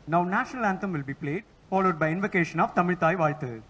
Now national anthem will be played, followed by invocation of Tamil Thai Vaalthu.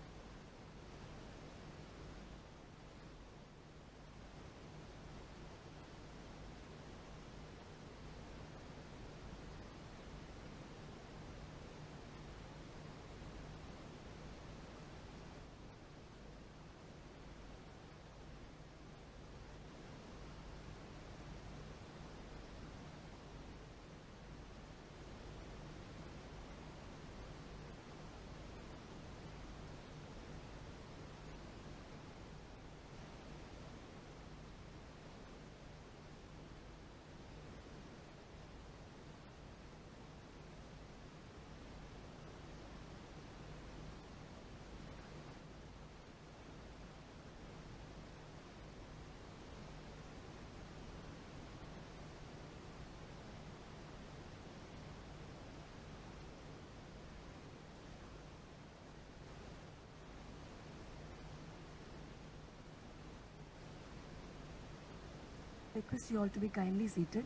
Request you all to be kindly seated.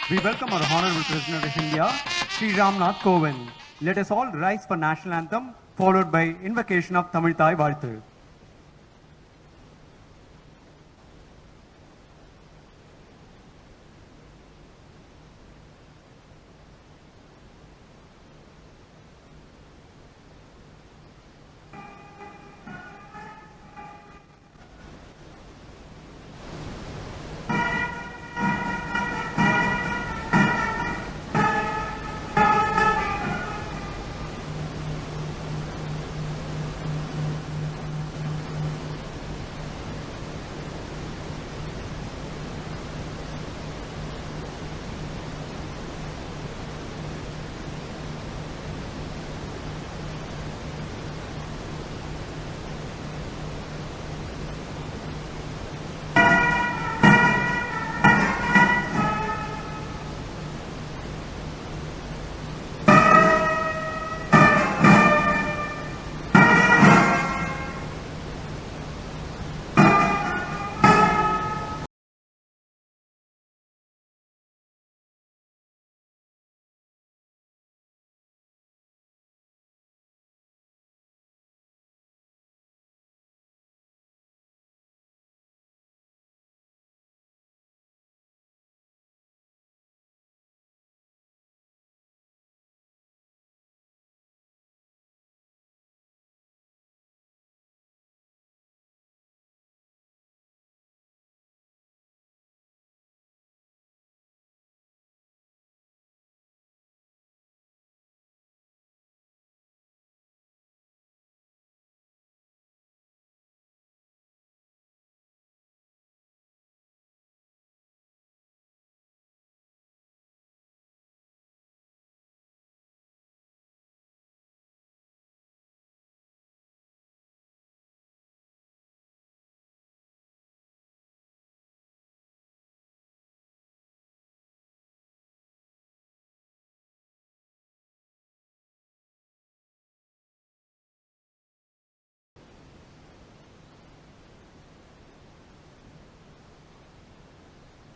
We welcome our Honorable President of India, Sri Ramnath Kovind. Let us all rise for national anthem, followed by invocation of Tamil Thai Vaalthu.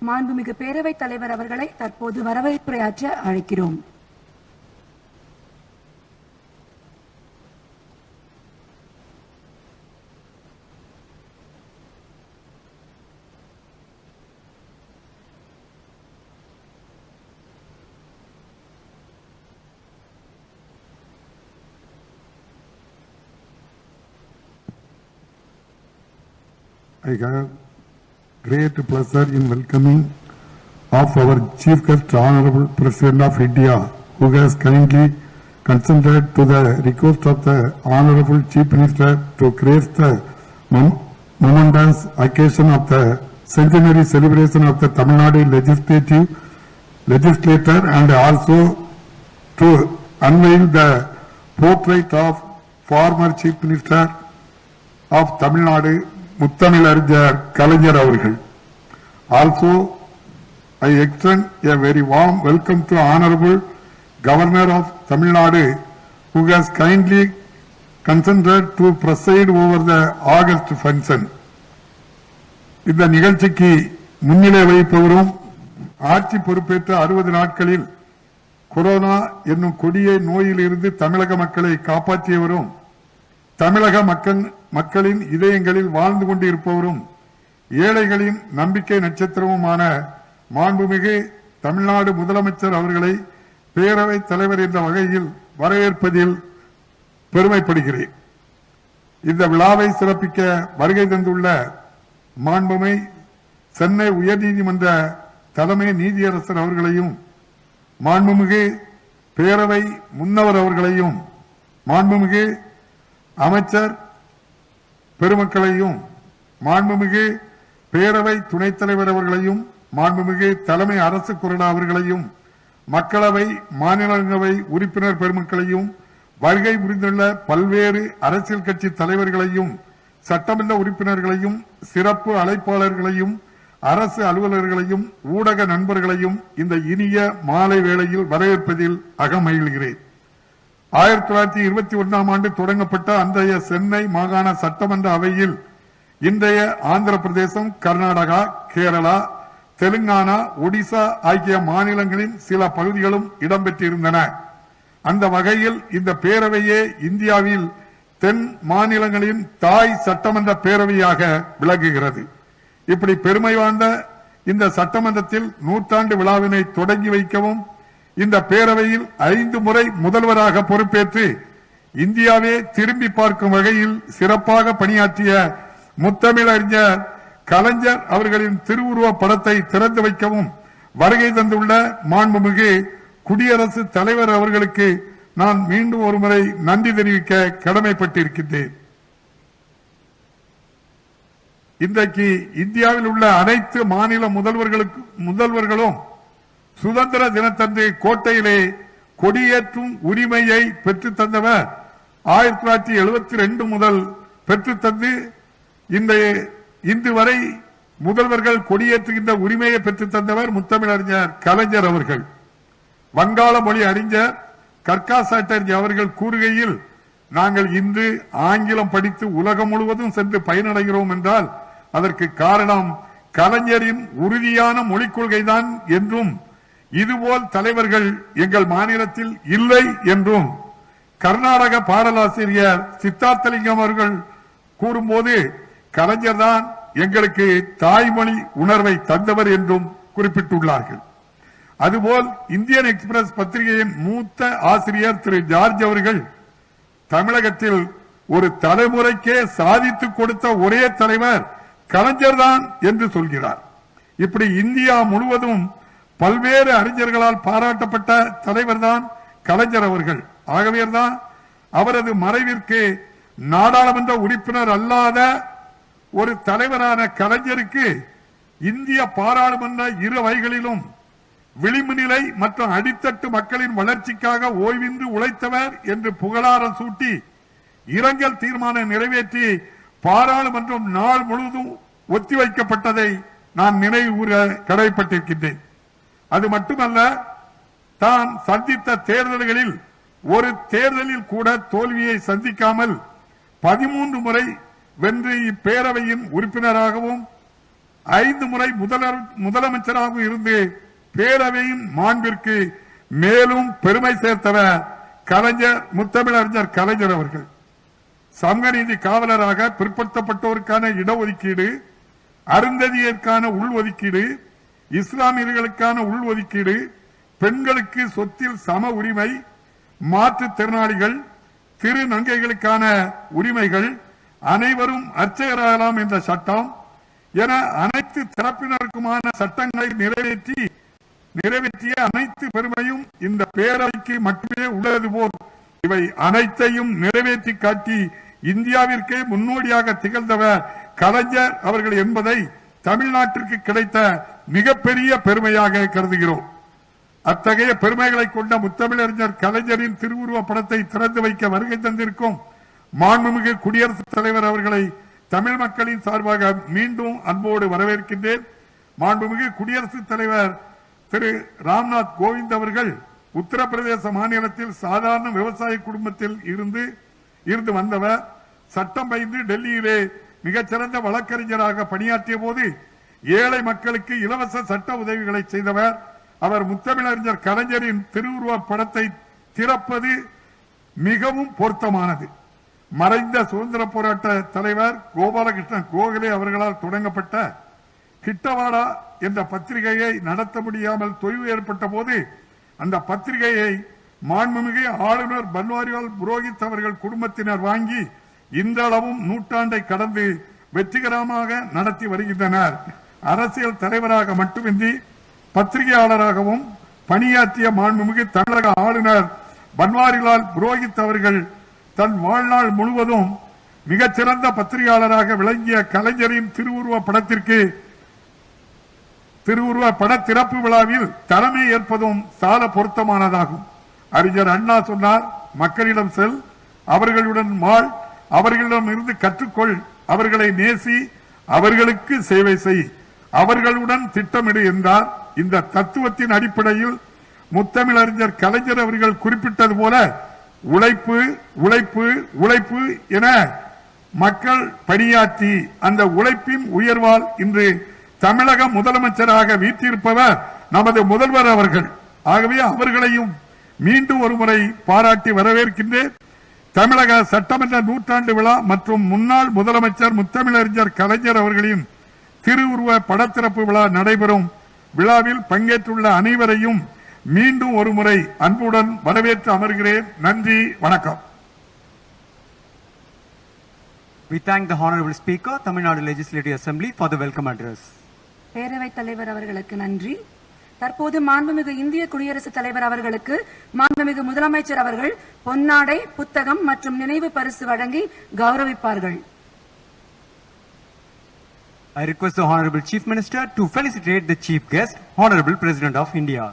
மாண்புமிகு பேரவைத் தலைவர் அவர்களை தற்போது வரவேற்புரையாற்ற அழைக்கிறோம். I have great pleasure in welcoming of our Chief Guest, Honorable President of India, who has kindly consented to the request of the Honorable Chief Minister to grace the momentous occasion of the centenary celebration of the Tamil Nadu legislature and also to unveil the portrait of former Chief Minister of Tamil Nadu, முத்தமிழறிஞர் கலைஞர் அவர்கள். Also, I extend a very warm welcome to Honorable Governor of Tamil Nadu, who has kindly consented to preside over the August function. இந்த நிகழ்ச்சிக்கு முன்னிலை வகிப்பவரும் ஆட்சி பொறுப்பேற்ற 60 நாட்களில் corona என்னும் கொடிய நோயில் இருந்து தமிழக மக்களை காப்பாற்றியவரும் தமிழக மக்களின் இதயங்களில் வாழ்ந்து கொண்டிருப்பவரும் ஏழைகளின் நம்பிக்கை நட்சத்திரமுமான மாண்புமிகு தமிழ்நாடு முதலமைச்சர் அவர்களை பேரவைத் தலைவர் என்ற வகையில் வரவேற்பதில் பெருமைப்படுகிறேன். இந்த விழாவை சிறப்பிக்க வருகை தந்துள்ள மாண்புமை சென்னை உயர்நீதிமன்ற தலைமை நீதியரசர் அவர்களையும் மாண்புமிகு பேரவை முன்னவர் அவர்களையும் மாண்புமிகு அமைச்சர் பெருமக்களையும் மாண்புமிகு பேரவை துணைத் தலைவர் அவர்களையும் மாண்புமிகு தலைமை அரசு கொறடா அவர்களையும் மக்களவை மாநிலங்களவை உறுப்பினர் பெருமக்களையும் வருகை புரிந்துள்ள பல்வேறு அரசியல் கட்சி தலைவர்களையும் சட்டமன்ற உறுப்பினர்களையும் சிறப்பு அழைப்பாளர்களையும் அரசு அலுவலர்களையும் ஊடக நண்பர்களையும் இந்த இனிய மாலை வேளையில் வரவேற்பதில் அகமகிழ்கிறேன். 1921ஆம் ஆண்டு தொடங்கப்பட்ட அன்றைய சென்னை மாகாண சட்டமன்ற அவையில் இன்றைய ஆந்திர பிரதேசம், கர்நாடகா, கேரளா, தெலுங்கானா, ஒடிசா ஆகிய மாநிலங்களின் சில பகுதிகளும் இடம்பெற்றிருந்தன. அந்த வகையில் இந்த பேரவையே இந்தியாவில் தென் மாநிலங்களின் தாய் சட்டமன்ற பேரவையாக விளங்குகிறது. இப்படி பெருமை வாய்ந்த இந்த சட்டமன்றத்தில் நூற்றாண்டு விழாவினை தொடங்கி வைக்கவும் இந்த பேரவையில் 5 முறை முதல்வராக பொறுப்பேற்று இந்தியாவே திரும்பி பார்க்கும் வகையில் சிறப்பாக பணியாற்றிய முத்தமிழறிஞர் கலைஞர் அவர்களின் திருவுருவ படத்தை திறந்து வைக்கவும் வருகை தந்துள்ள மாண்புமிகு குடியரசுத் தலைவர் அவர்களுக்கு நான் மீண்டும் ஒருமுறை நன்றி தெரிவிக்க கடமைப்பட்டிருக்கின்றேன். இன்றைக்கு இந்தியாவில் உள்ள அனைத்து மாநில முதல்வர்களும் சுதந்திர தினத்தன்று கோட்டையிலே கொடியேற்றும் உரிமையை பெற்றுத் தந்தவர் 1972 முதல் பெற்றுத்தந்து இன்று வரை முதல்வர்கள் கொடியேற்றுகின்ற உரிமையை பெற்றுத் தந்தவர் முத்தமிழறிஞர் கலைஞர் அவர்கள். வங்காள மொழி அறிஞர் கர்கா சாட்டர்ஜி அவர்கள் கூறுகையில், நாங்கள் இன்று ஆங்கிலம் படித்து உலகம் முழுவதும் சென்று பயனடைகிறோம் என்றால் அதற்கு காரணம் கலைஞரின் உறுதியான மொழிக் கொள்கைதான் என்றும், இதுபோல் தலைவர்கள் எங்கள் மாநிலத்தில் இல்லை என்றும் கர்நாடக பாடலாசிரியர் சித்தார்த்தலிங்கம் அவர்கள் கூறும்போது கலைஞர் தான் எங்களுக்கு தாய்மொழி உணர்வை தந்தவர் என்றும் குறிப்பிட்டுள்ளார்கள். அதுபோல் இந்தியன் எக்ஸ்பிரஸ் பத்திரிகையின் மூத்த ஆசிரியர் திரு ஜார்ஜ் அவர்கள் தமிழகத்தில் ஒரு தலைமுறைக்கே சாதித்து கொடுத்த ஒரே தலைவர் கலைஞர் தான் என்று சொல்கிறார். இப்படி இந்தியா முழுவதும் பல்வேறு அறிஞர்களால் பாராட்டப்பட்ட தலைவர் தான் கலைஞர் அவர்கள். ஆகவேதான் அவரது மறைவிற்கு நாடாளுமன்ற உறுப்பினர் அல்லாத ஒரு தலைவரான கலைஞருக்கு இந்திய பாராளுமன்ற இரு அவைகளிலும் விளிம்பு நிலை மற்றும் அடித்தட்டு மக்களின் வளர்ச்சிக்காக ஓய்வின்றி உழைத்தவர் என்று புகழாரம் சூட்டி இரங்கல் தீர்மானம் நிறைவேற்றி பாராளுமன்றம் நாள் முழுவதும் ஒத்திவைக்கப்பட்டதை நான் நினைவு கூற கடமைப்பட்டிருக்கின்றேன். அது மட்டுமல்ல, தான் சந்தித்த தேர்தல்களில் ஒரு தேர்தலில் கூட தோல்வியை சந்திக்காமல் 13 முறை வென்று இப்பேரவையின் உறுப்பினராகவும் 5 முறை முதலமைச்சராக இருந்து பேரவையின் மாண்பிற்கு மேலும் பெருமை சேர்த்தவர் கலைஞர், முத்தமிழறிஞர் கலைஞர் அவர்கள். சமூக நீதி காவலராக பிற்படுத்தப்பட்டோருக்கான இடஒதுக்கீடு, அருந்ததியருக்கான உள்ஒதுக்கீடு, இஸ்லாமியர்களுக்கான உள்ஒதுக்கீடு, பெண்களுக்கு சொத்தில் சம உரிமை, மாற்றுத்திறனாளிகள், திருநங்கைகளுக்கான உரிமைகள், அனைவரும் அர்ச்சகராகலாம் என்ற சட்டம் என அனைத்து தரப்பினருக்குமான சட்டங்களை நிறைவேற்றிய அனைத்து பெருமையும் இந்த பேரவைக்கு மட்டுமே உள்ளது போல் இவை அனைத்தையும் நிறைவேற்றி காட்டி இந்தியாவிற்கே முன்னோடியாக திகழ்ந்தவர் கலைஞர் அவர்கள் என்பதை தமிழ்நாட்டிற்கு கிடைத்த மிகப்பெரிய பெருமையாக கருதுகிறோம். அத்தகைய பெருமைகளை கொண்ட முத்தமிழறிஞர் கலைஞரின் திருவுருவ படத்தை திறந்து வைக்க வருகை தந்திருக்கும் மாண்புமிகு குடியரசுத் தலைவர் அவர்களை தமிழ் மக்களின் சார்பாக மீண்டும் அன்போடு வரவேற்கின்றேன். மாண்புமிகு குடியரசுத் தலைவர் திரு ராம்நாத் கோவிந்த் அவர்கள் உத்தரப்பிரதேச மாநிலத்தில் சாதாரண விவசாய குடும்பத்தில் இருந்து வந்தவர். சட்டம் பயின்று டெல்லியிலே மிகச்சிறந்த வழக்கறிஞராக பணியாற்றிய போது ஏழை மக்களுக்கு இலவச சட்ட உதவிகளை செய்தவர். அவர் முத்தமிழறிஞர் கலைஞரின் திருவுருவ படத்தை திறப்பது மிகவும் பொருத்தமானது. மறைந்த சுதந்திர போராட்ட தலைவர் கோபாலகிருஷ்ணன் கோகலே அவர்களால் தொடங்கப்பட்ட கிட்டவாடா என்ற பத்திரிகையை நடத்த முடியாமல் தொய்வு ஏற்பட்ட போது அந்த பத்திரிகையை மாண்புமிகு ஆளுநர் பன்வாரிலால் புரோஹித் அவர்கள் குடும்பத்தினர் வாங்கி இன்றளவும் நூற்றாண்டை கடந்து வெற்றிகரமாக நடத்தி வருகின்றனர். அரசியல் தலைவராக மட்டுமின்றி பத்திரிகையாளராகவும் பணியாற்றிய மாண்புமிகு தமிழக ஆளுநர் பன்வாரிலால் புரோஹித் அவர்கள் தன் வாழ்நாள் முழுவதும் மிகச்சிறந்த பத்திரிகையாளராக விளங்கிய கலைஞரின் திருவுருவ பட திறப்பு விழாவில் தலைமை ஏற்பதும் சால பொருத்தமானதாகும். அறிஞர் அண்ணா சொன்னார், மக்களிடம் செல், அவர்களுடன் வாழ், அவர்களிடம் இருந்து கற்றுக்கொள், அவர்களை நேசி, அவர்களுக்கு சேவை செய், அவர்களுடன் திட்டமிடு என்றார். இந்த தத்துவத்தின் அடிப்படையில் முத்தமிழறிஞர் கலைஞர் அவர்கள் குறிப்பிட்டது போல உழைப்பு உழைப்பு உழைப்பு என மக்கள் பணியாற்றி அந்த உழைப்பின் உயர்வால் இன்று தமிழக முதலமைச்சராக வீற்றிருப்பவர் நமது முதல்வர் அவர்கள். ஆகவே அவர்களையும் மீண்டும் ஒருமுறை பாராட்டி வரவேற்கின்றேன். தமிழக சட்டமன்ற நூற்றாண்டு விழா மற்றும் முன்னாள் முதலமைச்சர் முத்தமிழறிஞர் கலைஞர் அவர்களின் திருவுருவ படத்திறப்பு விழா நடைபெறும் விழாவில் பங்கேற்றுள்ள அனைவரையும் மீண்டும் ஒருமுறை அன்புடன் வரவேற்று அமர்கிறேன். நன்றி, வணக்கம். We thank the Honorable Speaker, Tamil Nadu Legislative Assembly for the welcome address. பேரவைத் தலைவர் அவர்களுக்கு நன்றி. தற்போது மாண்புமிகு இந்திய குடியரசுத் தலைவர் அவர்களுக்கு மாண்புமிகு முதலமைச்சர் அவர்கள் பொன்னாடை, புத்தகம் மற்றும் நினைவு பரிசு வழங்கி கௌரவிப்பார்கள். I request the Honorable Chief Minister to felicitate the Chief Guest, Honorable President of India.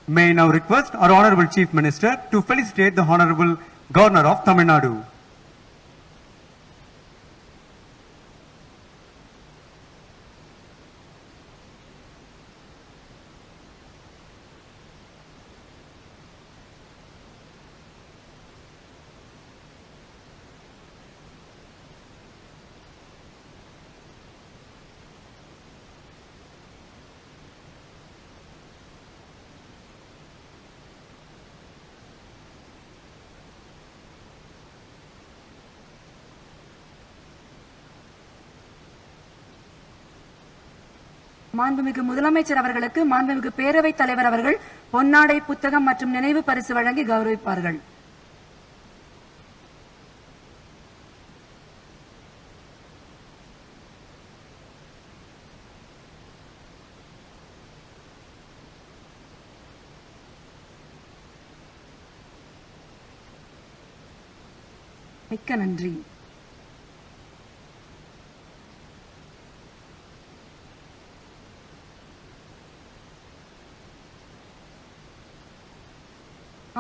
May I now request our Honorable Chief Minister to felicitate the Honorable Governor of Tamil Nadu. மாண்புமிகு முதலமைச்சர் அவர்களுக்கு மாண்புமிகு பேரவைத் தலைவர் அவர்கள் பொன்னாடை, புத்தகம் மற்றும் நினைவு பரிசு வழங்கி கௌரவிப்பார்கள். மிக்க நன்றி.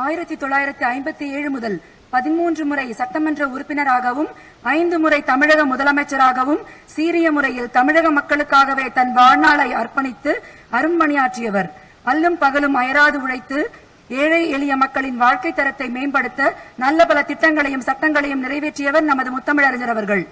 1957 முதல் 13 முறை சட்டமன்ற உறுப்பினராகவும் 5 முறை தமிழக முதலமைச்சராகவும் சீரிய முறையில் தமிழக மக்களுக்காகவே தன் வாழ்நாளை அர்ப்பணித்து அரும்பணியாற்றியவர். அல்லும் பகலும் அயராது உழைத்து ஏழை எளிய மக்களின் வாழ்க்கை தரத்தை மேம்படுத்த நல்ல பல திட்டங்களையும் சட்டங்களையும் நிறைவேற்றியவர் நமது முத்தமிழறிஞர் அவர்கள்.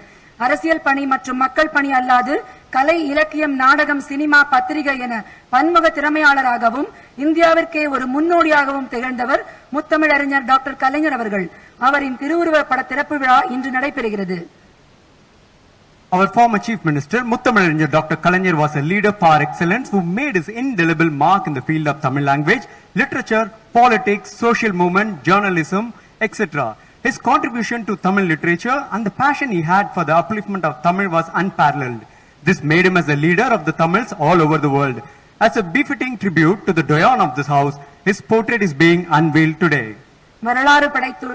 அரசியல் பணி மற்றும் மக்கள் பணி அல்லாது கலை, இலக்கியம், நாடகம், சினிமா, பத்திரிகை என பன்முக திறமையாளராகவும் இந்தியாவிற்கே ஒரு முன்னோடியாகவும் திகழ்ந்தவர் முத்தமிழறிஞர் டாக்டர் கலைஞர் அவர்கள். அவரின் திருவுருவ பட திறப்பு விழா இன்று நடைபெறுகிறது. Our former Chief Minister Muthamizhar Dr. Kalaignar was a leader par excellence who made his indelible mark in the field of Tamil language, literature, politics, social movement, journalism, etc. His contribution to Tamil literature and the passion he had for the upliftment of Tamil was unparalleled. This made him as a leader of the Tamils all over the world. As a befitting tribute to the Doyen of this house, his portrait is being unveiled today. வரலாறு படைத்து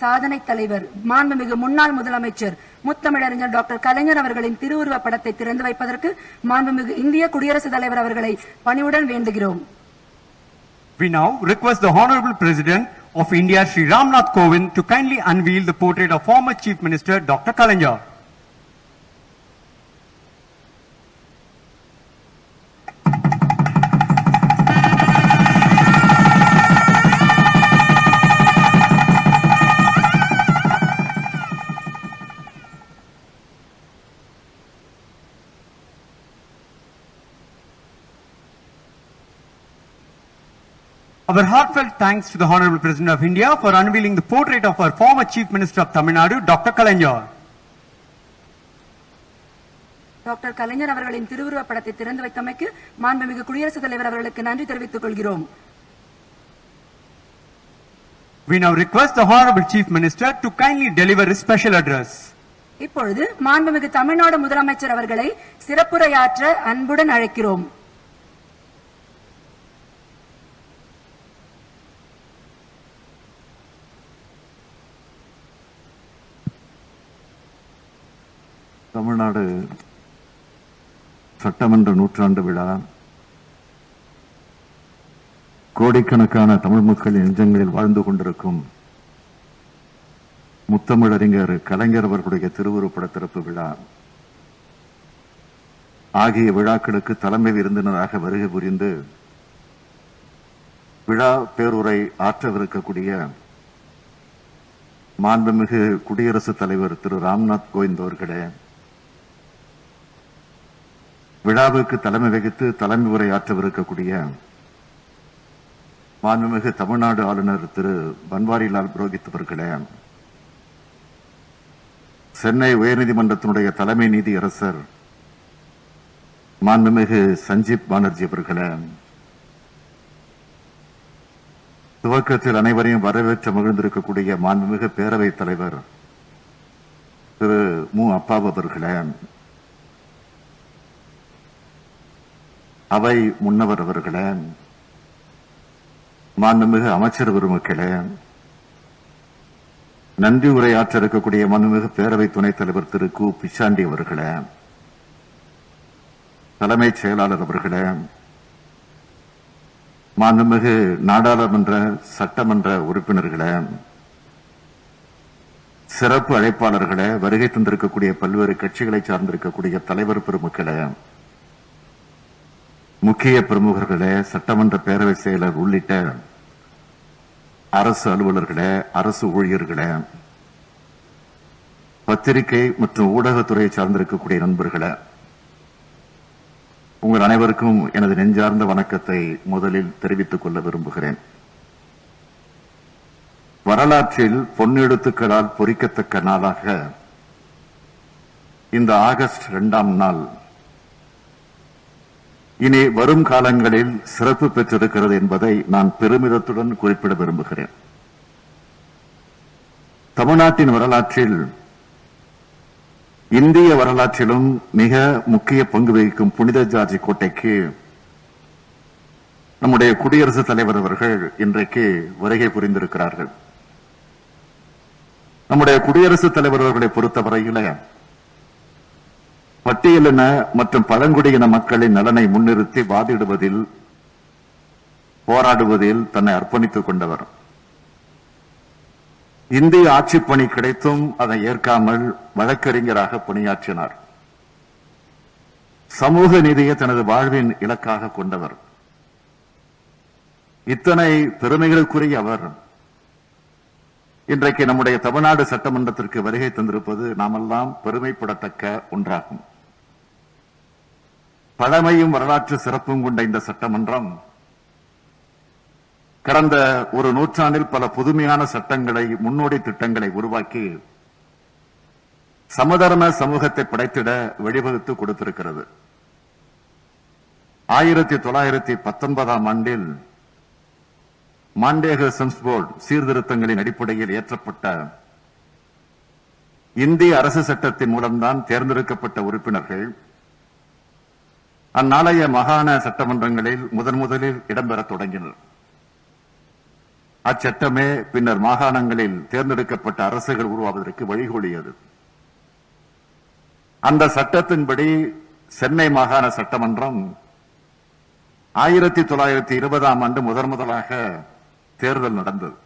சாதனை தலைவர் மாண்புமிகு முன்னாள் முதலமைச்சர் முத்தமிழறிஞர் doctor Kalaignar அவர்களின் திருவுருவ படத்தை திறந்து வைப்பதற்கு மாண்புமிகு இந்திய குடியரசுத் தலைவர் அவர்களை பணிவுடன் வேண்டுகிறோம். We now request the Honorable President of India, Shri Ramnath Kovind, to kindly unveil the portrait of former Chief Minister Dr. Kalaignar. Our heartfelt thanks to the Honorable President of India for unveiling the portrait of our former Chief Minister of Tamil Nadu, Dr. Kalaignar. Doctor Kalaignar அவர்களின் திருவுருவ படத்தை திறந்து வைத்தமைக்கு மாண்புமிகு குடியரசுத் தலைவர் அவர்களுக்கு நன்றி தெரிவித்துக் கொள்கிறோம். We now request the Honorable Chief Minister to kindly deliver his special address. இப்பொழுது மாண்புமிகு தமிழ்நாடு முதலமைச்சர் அவர்களை சிறப்புரையாற்ற அன்புடன் அழைக்கிறோம். தமிழ்நாடு சட்டமன்ற நூற்றாண்டு விழா கோடிக்கணக்கான தமிழ் மக்களின் நெஞ்சங்களில் வாழ்ந்து கொண்டிருக்கும் முத்தமிழறிஞர் கலைஞர் அவர்களுடைய திருவுருப்பட திறப்பு விழா ஆகிய விழாக்களுக்கு தலைமை விருந்தினராக வருகை புரிந்து விழா பேருரை ஆற்றவிருக்கக்கூடிய மாண்புமிகு குடியரசுத் தலைவர் திரு ராம்நாத் கோவிந்த் அவர்களே, விழாவுக்கு தலைமை வகித்து தலைமை உரை ஆற்றவிருக்கக்கூடிய மாண்புமிகு தமிழ்நாடு ஆளுநர் திரு பன்வாரிலால் புரோஹித் அவர்களே, சென்னை உயர்நீதிமன்றத்தினுடைய தலைமை நீதியரசர் மாண்புமிகு சஞ்சீப் பானர்ஜி அவர்களே, துவக்கத்தில் அனைவரையும் வரவேற்று மகிழ்ந்திருக்கக்கூடிய மாண்புமிகு பேரவைத் தலைவர் திரு மு அப்பாவு அவர்களே, அவை முன்னவர் அவர்களே, மாண்புமிகு அமைச்சர் பெருமக்களே, நன்றி உரையாற்ற இருக்கக்கூடிய மாண்புமிகு பேரவை துணைத் தலைவர் திரு கு பிச்சாண்டி அவர்களே, தலைமைச் செயலாளர் அவர்களே, மாண்புமிகு நாடாளுமன்ற சட்டமன்ற உறுப்பினர்களே, சிறப்பு அழைப்பாளர்களே, வருகை தந்திருக்கக்கூடிய பல்வேறு கட்சிகளை சார்ந்திருக்கக்கூடிய தலைவர் பெருமக்களே, முக்கிய பிரமுகர்களே, சட்டமன்ற பேரவை செயலர் உள்ளிட்ட அரசு அலுவலர்களே, அரசு ஊழியர்களே, பத்திரிகை மற்றும் ஊடகத்துறையை சார்ந்திருக்கக்கூடிய நண்பர்களே, உங்கள் அனைவருக்கும் எனது நெஞ்சார்ந்த வணக்கத்தை முதலில் தெரிவித்துக் கொள்ள விரும்புகிறேன். வரலாற்றில் பொன்னெழுத்துக்களால் பொறிக்கத்தக்க நாளாக இந்த ஆகஸ்ட் 2ஆம் நாள் இனி வரும் காலங்களில் சிறப்பு பெற்றிருக்கிறது என்பதை நான் பெருமிதத்துடன் குறிப்பிட விரும்புகிறேன். தமிழ்நாட்டின் வரலாற்றில் இந்திய வரலாற்றிலும் மிக முக்கிய பங்கு வகிக்கும் புனித ஜார்ஜ் கோட்டைக்கு நம்முடைய குடியரசுத் தலைவர் அவர்கள் இன்றைக்கு வருகை புரிந்திருக்கிறார்கள். நம்முடைய குடியரசுத் தலைவர் அவர்களை பொறுத்தவரையில பட்டியலின மற்றும் பழங்குடியின மக்களின் நலனை முன்னிறுத்தி வாதிடுவதில், போராடுவதில் தன்னை அர்ப்பணித்துக் கொண்டவர். இந்திய ஆட்சிப் பணி கிடைத்தும் அதை ஏற்காமல் வழக்கறிஞராக பணியாற்றினார். சமூக நீதியை தனது வாழ்வின் இலக்காக கொண்டவர். இத்தனை பெருமைகளுக்குரிய அவர் இன்றைக்கு நம்முடைய தமிழ்நாடு சட்டமன்றத்திற்கு வருகை தந்திருப்பது நாமெல்லாம் பெருமைப்படத்தக்க ஒன்றாகும். பழமையும் வரலாற்று சிறப்பும் கொண்ட இந்த சட்டமன்றம் கடந்த ஒரு நூற்றாண்டில் பல புதுமையான சட்டங்களை, முன்னோடி திட்டங்களை உருவாக்கி சமதர்ம சமூகத்தை படைத்திட வழிவகுத்து கொடுத்திருக்கிறது. 1919 ஆண்டில் மாண்டேக செம்ஸ்போர்ட் சீர்திருத்தங்களின் அடிப்படையில் ஏற்றப்பட்ட இந்திய அரசு சட்டத்தின் மூலம்தான் தேர்ந்தெடுக்கப்பட்ட உறுப்பினர்கள் அந்நாளைய மாகாண சட்டமன்றங்களில் முதலில் இடம்பெற தொடங்கினர். அச்சட்டமே பின்னர் மாகாணங்களில் தேர்ந்தெடுக்கப்பட்ட அரசுகள் உருவாவதற்கு வழிகோலியது. அந்த சட்டத்தின்படி சென்னை மாகாண சட்டமன்றம் 1920 ஆண்டு முதலாக தேர்தல் நடந்தது.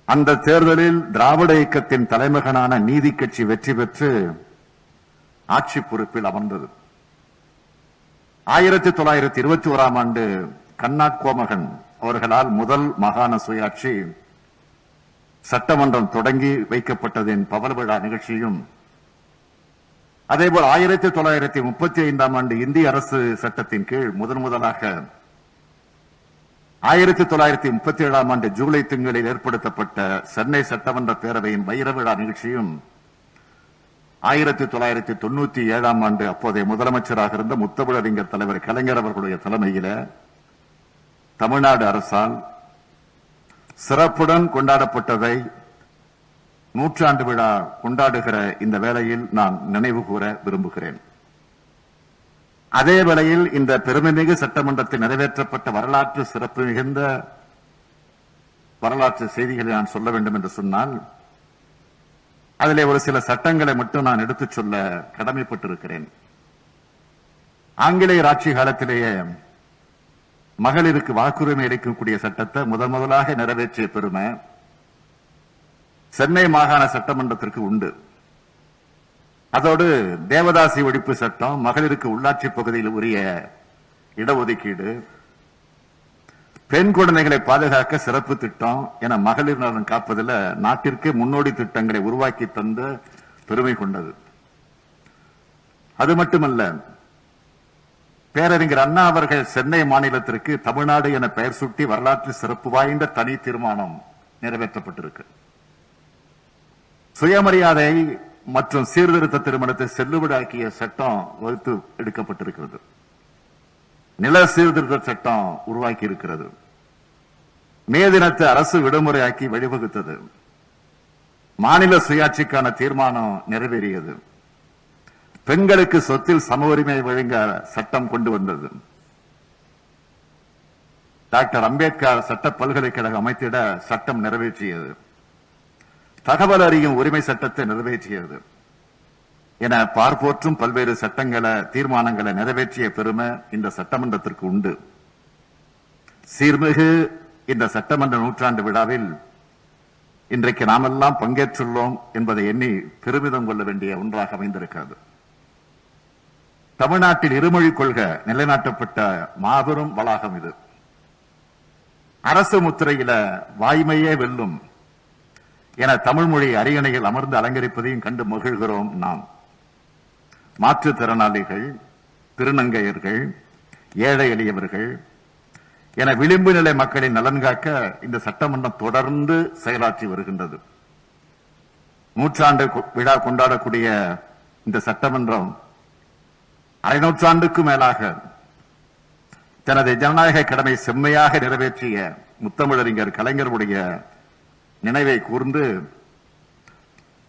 அந்த தேர்தலில் திராவிட இயக்கத்தின் தலைமகனான நீதி கட்சி வெற்றி பெற்று ஆட்சி பொறுப்பில் அமர்ந்தது. 1921 ஆண்டு கண்ணாட் கோமகன் அவர்களால் முதல் மாகாண சுயாட்சி சட்டமன்றம் தொடங்கி வைக்கப்பட்டதின் பவள விழா நிகழ்ச்சியும், அதேபோல் 1935 ஆண்டு இந்திய அரசு சட்டத்தின் கீழ் முதலாக 1937 ஆண்டு ஜூலை திங்களில் ஏற்படுத்தப்பட்ட சென்னை சட்டமன்ற பேரவையின் வைர விழா நிகழ்ச்சியும் 1997 ஆண்டு அப்போதைய முதலமைச்சராக இருந்த முத்தமிழறிஞர் தலைவர் கலைஞர் அவர்களுடைய தலைமையில் தமிழ்நாடு அரசால் சிறப்புடன் கொண்டாடப்பட்டதை நூற்றாண்டு விழா கொண்டாடுகிற இந்த வேளையில் நான் நினைவு கூற விரும்புகிறேன். அதே வேளையில் இந்த பெருமைமிகு சட்டமன்றத்தில் நிறைவேற்றப்பட்ட வரலாற்று சிறப்பு மிகுந்த வரலாற்று செய்திகளை நான் சொல்ல வேண்டும் என்று சொன்னால், அதிலே ஒரு சில சட்டங்களை மட்டும் நான் எடுத்துச் சொல்ல கடமைப்பட்டிருக்கிறேன். ஆங்கிலேயர் ஆட்சி காலத்திலேயே மகளிருக்கு வாக்குரிமை அளிக்கக்கூடிய சட்டத்தை முதலாக நிறைவேற்றிய பெருமை சென்னை மாகாண சட்டமன்றத்திற்கு உண்டு. அதோடு தேவதாசி ஒழிப்பு சட்டம், மகளிருக்கு உள்ளாட்சி பகுதியில் உரிய இடஒதுக்கீடு, பெண் குழந்தைகளை பாதுகாக்க சிறப்பு திட்டம் என மகளிர் நலன் காப்பதில் நாட்டிற்கு முன்னோடி திட்டங்களை உருவாக்கி தந்த பெருமை கொண்டது. அது மட்டுமல்ல, பேரறிஞர் அண்ணா அவர்கள் சென்னை மாநிலத்திற்கு தமிழ்நாடு என பெயர் சூட்டி வரலாற்று சிறப்பு வாய்ந்த தனி தீர்மானம் நிறைவேற்றப்பட்டிருக்கு. சுயமரியாதை மற்றும் சீர்திருத்த திருமணத்தை செல்லுபடியாக்கிய சட்டம் வகுத்து எடுக்கப்பட்டிருக்கிறது. நில சீர்திருத்த சட்டம் உருவாக்கி இருக்கிறது. மே தினத்தை அரசு விடுமுறையாக்கி வழிவகுத்தது. மாநில சுயாட்சிக்கான தீர்மானம் நிறைவேறியது. பெண்களுக்கு சொத்தில் சம உரிமை வழங்க சட்டம் கொண்டு வந்தது. டாக்டர் அம்பேத்கர் சட்ட பல்கலைக்கழகம் அமைத்திட சட்டம் நிறைவேற்றியது. தகவல் அறியும் உரிமை சட்டத்தை நிறைவேற்றியது என பார்ப்போற்றும் பல்வேறு சட்டங்களை, தீர்மானங்களை நிறைவேற்றிய பெருமை இந்த சட்டமன்றத்திற்கு உண்டு. சீர்மிகு இந்த சட்டமன்ற நூற்றாண்டு விழாவில் இன்றைக்கு நாமெல்லாம் பங்கேற்றுள்ளோம் என்பதை எண்ணி பெருமிதம் கொள்ள வேண்டிய ஒன்றாக அமைந்திருக்கிறது. தமிழ்நாட்டில் இருமொழி கொள்கை நிலைநாட்டப்பட்ட மாபெரும் வளாகம் இது. அரசு முத்திரையில வாய்மையே வெல்லும் என தமிழ் மொழி அரியணையில் அமர்ந்து அலங்கரிப்பதையும் கண்டு மகிழ்கிறோம். நாம் மாற்றுத்திறனாளிகள், திருநங்கையர்கள், ஏழை எளியவர்கள் என விளிம்பு நிலை மக்களின் நலன் காக்க இந்த சட்டமன்றம் தொடர்ந்து செயலாற்றி வருகின்றது. நூற்றாண்டு விழா கொண்டாடக்கூடிய இந்த சட்டமன்றம் அரை நூற்றாண்டுக்கும் மேலாக தனது ஜனநாயக கடமை செம்மையாக நிறைவேற்றிய முத்தமிழறிஞர் கலைஞருடைய நினைவை கூர்ந்து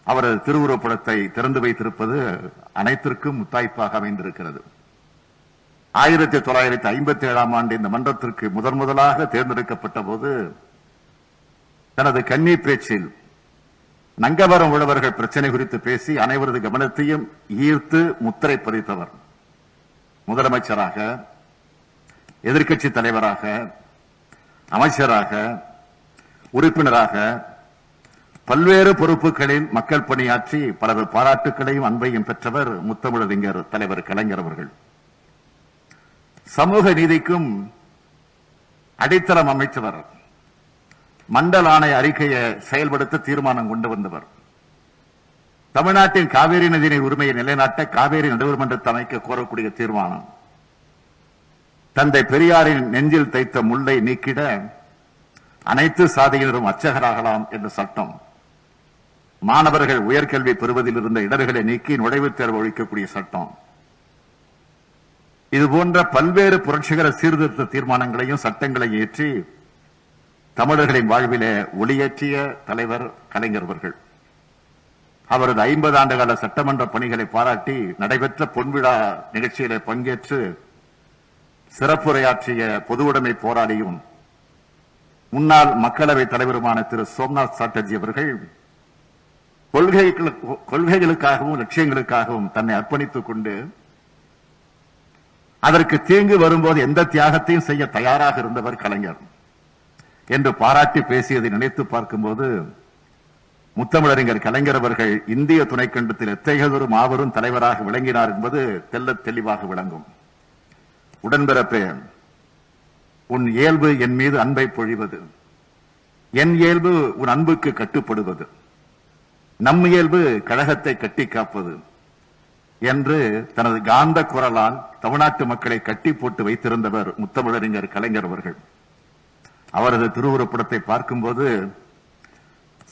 அவரது திருவுருவப்படத்தை திறந்து வைத்திருப்பது அனைத்திற்கும் முத்தாய்ப்பாக அமைந்திருக்கிறது. 1957 ஆண்டு இந்த மன்றத்திற்கு முதலாக தேர்ந்தெடுக்கப்பட்ட போது தனது கன்னி பேச்சில் நங்கவரம் உழவர்கள் பிரச்சனை குறித்து பேசி அனைவரது கவனத்தையும் ஈர்த்து முத்திரை பதித்தவர். முதலமைச்சராக, எதிர்க்கட்சி தலைவராக, அமைச்சராக, உறுப்பினராக பல்வேறு பொறுப்புகளில் மக்கள் பணியாற்றி பலர் பாராட்டுக்களையும் அன்பையும் பெற்றவர் முத்தமிழறிஞர் தலைவர் கலைஞர் அவர்கள். சமூக நீதிக்கும் அடித்தளம் அமைச்சவர். மண்டல் ஆணைய அறிக்கையை செயல்படுத்த தீர்மானம் கொண்டு வந்தவர். தமிழ்நாட்டின் காவேரி நதிநீர் உரிமையை நிலைநாட்ட காவேரி நடுவர் மன்றத்தை அமைக்க கோரக்கூடிய தீர்மானம். தந்தை பெரியாரின் நெஞ்சில் தைத்த முல்லை நீக்கிட அனைத்து சாதியினரும் அர்ச்சகராகலாம் என்ற சட்டம். மாணவர்கள் உயர்கல்வி பெறுவதில் இருந்த இடர்களை நீக்கி நுழைவுத் தேர்வு ஒழிக்கக்கூடிய சட்டம். இதுபோன்ற பல்வேறு புரட்சிகர சீர்திருத்த தீர்மானங்களையும் சட்டங்களையும் இயற்றி தமிழர்களின் வாழ்விலே ஒளியேற்றிய தலைவர் கலைஞர் அவர்கள். அவரது 50 ஆண்டுகால சட்டமன்ற பணிகளை பாராட்டி நடைபெற்ற பொன்விழா நிகழ்ச்சியிலே பங்கேற்று சிறப்புரையாற்றிய பொதுவுடைமை போராளியும் முன்னாள் மக்களவை தலைவருமான திரு சோம்நாத் சாட்டர்ஜி அவர்கள் கொள்கைகளுக்காகவும் லட்சியங்களுக்காகவும் தன்னை அர்ப்பணித்துக் கொண்டு அதற்கு தீங்கு வரும்போது எந்த தியாகத்தையும் செய்ய தயாராக இருந்தவர் கலைஞர் என்று பாராட்டி பேசியதை நினைத்து பார்க்கும்போது முத்தமிழறிஞர் கலைஞர் அவர்கள் இந்திய துணைக்கண்டத்தில் எத்தகையதொரு மாபெரும் தலைவராக விளங்கினார் என்பது தெள்ளத் தெளிவாக விளங்கும். உடன்பிறப்பே, உன் இயல்பு என் மீது அன்பை பொழிவது, என் இயல்பு உன் அன்புக்கு கட்டுப்படுவது, நம் இயல்பு கழகத்தை கட்டி காப்பது என்று தனது காந்த குரலால் தமிழ்நாட்டு மக்களை கட்டி போட்டு வைத்திருந்தவர் முத்தமிழறிஞர் கலைஞர் அவர்கள். அவரது திருவுருப்படத்தை பார்க்கும்போது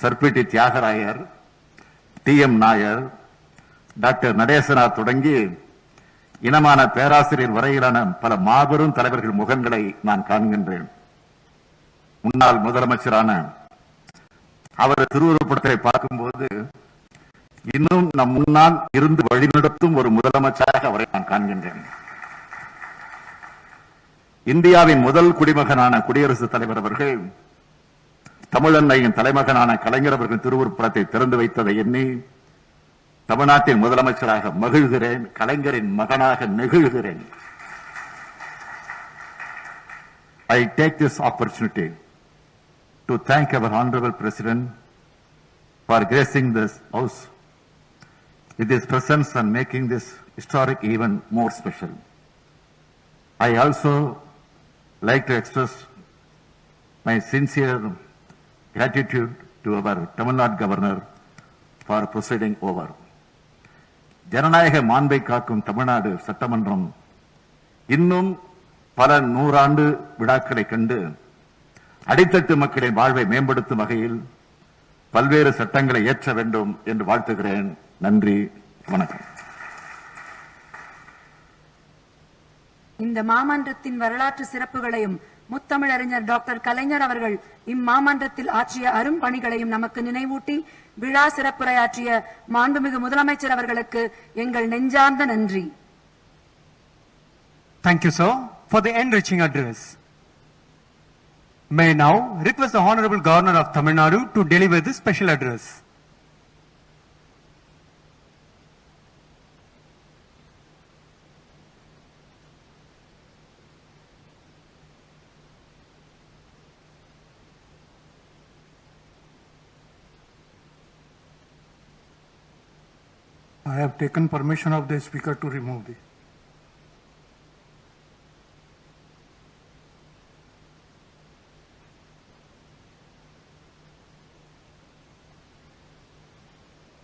சர்பிடி தியாகராயர், TM நாயர், டாக்டர் நடேசனார் தொடங்கி இனமான பேராசிரியர் வரையிலான பல மாபெரும் தலைவர்கள் முகங்களை நான் காண்கின்றேன். முன்னாள் முதலமைச்சரான அவரது திருவுருப்படத்தை பார்க்கும்போது இன்னும் நம் முன்னால் இருந்து வழிநடத்தும் ஒரு முதலமைச்சராக அவரை நான் காண்கின்றேன். இந்தியாவின் முதல் குடிமகனான குடியரசுத் தலைவர் அவர்கள் தமிழன்னையின் தலைமகனான கலைஞர் அவர்கள் திருவுருப்படத்தை திறந்து வைத்ததை எண்ணி தமிழ்நாட்டின் முதலமைச்சராக மகிழ்கிறேன், கலைஞரின் மகனாக நெகிழ்கிறேன். I take this opportunity to thank our Honorable President for gracing this house with his presence and making this historic event more special. I also like to express my sincere gratitude to our Tamil Nadu Governor for proceeding over. ஜனநாயக மாண்பை காக்கும் தமிழ்நாடு சட்டமன்றம் இன்னும் பல நூறாண்டு விழாக்களை கண்டு அடித்தட்டு மக்களின் வாழ்வை மேம்படுத்தும் வகையில் பல்வேறு சட்டங்களை இயற்ற வேண்டும் என்று வாழ்த்துகிறேன். நன்றி, வணக்கம். இந்த மாமன்றத்தின் வரலாற்று சிறப்புகளையும் முத்தமிழறிஞர் டாக்டர் கலைஞர் அவர்கள் இம்மாமன்றத்தில் ஆற்றிய அரும் பணிகளையும் நமக்கு நினைவூட்டி விழா சிறப்புரையாற்றிய மாண்புமிகு முதலமைச்சர் அவர்களுக்கு எங்கள் நெஞ்சார்ந்த நன்றி. Thank you, sir, for the enriching address. May now request the Honorable Governor of Tamil Nadu to deliver this special address. I have taken permission of the speaker to remove the.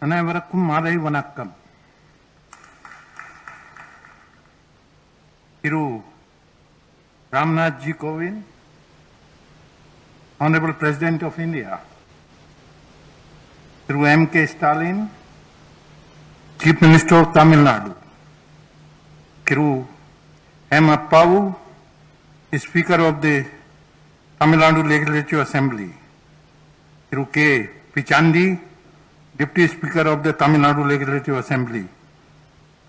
அனைவருக்கும் மாலை வணக்கம். Thiru Ramnath ji Kovind, Honorable President of India, Thiru M.K. Stalin, Chief Minister of Tamil Nadu, Thiru M. Appau, Speaker of the Tamil Nadu Legislative Assembly, Thiru K. Pichandi, Deputy Speaker of the Tamil Nadu Legislative Assembly,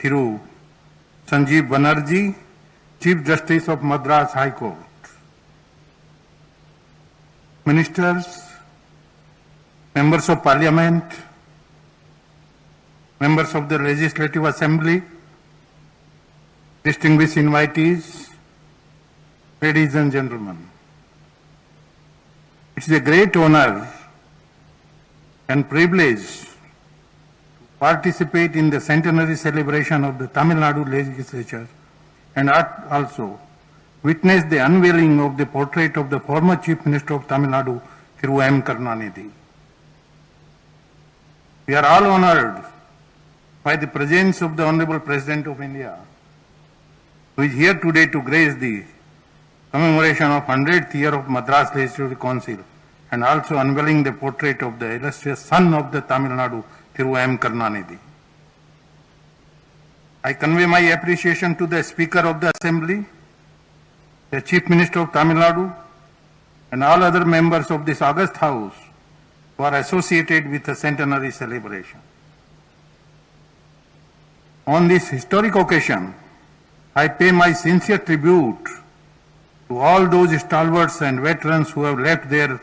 Thiru Sanjeev Banerjee, Chief Justice of Madras High Court, Ministers, Members of Parliament, Members of the Legislative Assembly, distinguished invitees, ladies and gentlemen. It is a great honor and privileged to participate in the centenary celebration of the Tamil Nadu legislature and also witnessed the unveiling of the portrait of the former Chief Minister of Tamil Nadu, Thiru M. Karunanidhi. We are all honored by the presence of the Honorable President of India, who is here today to grace the commemoration of 100th year of Madras Legislative Council and also unveiling the portrait of the illustrious son of the Tamil Nadu, Thiru M. Karunanidhi. I convey my appreciation to the Speaker of the Assembly, the Chief Minister of Tamil Nadu, and all other members of this august House who are associated with the centenary celebration. On this historic occasion, I pay my sincere tribute to all those stalwarts and veterans who have left their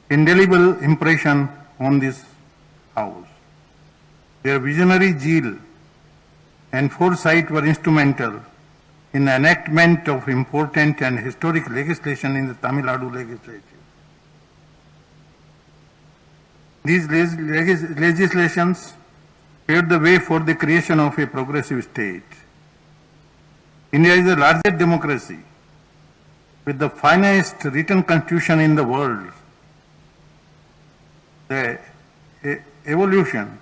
indelible impression on this House. Their visionary zeal and foresight were instrumental in the enactment of important and historic legislation in the Tamil Nadu legislature. These legislations paved the way for the creation of a progressive state. India is the largest democracy with the finest written constitution in the world. The evolution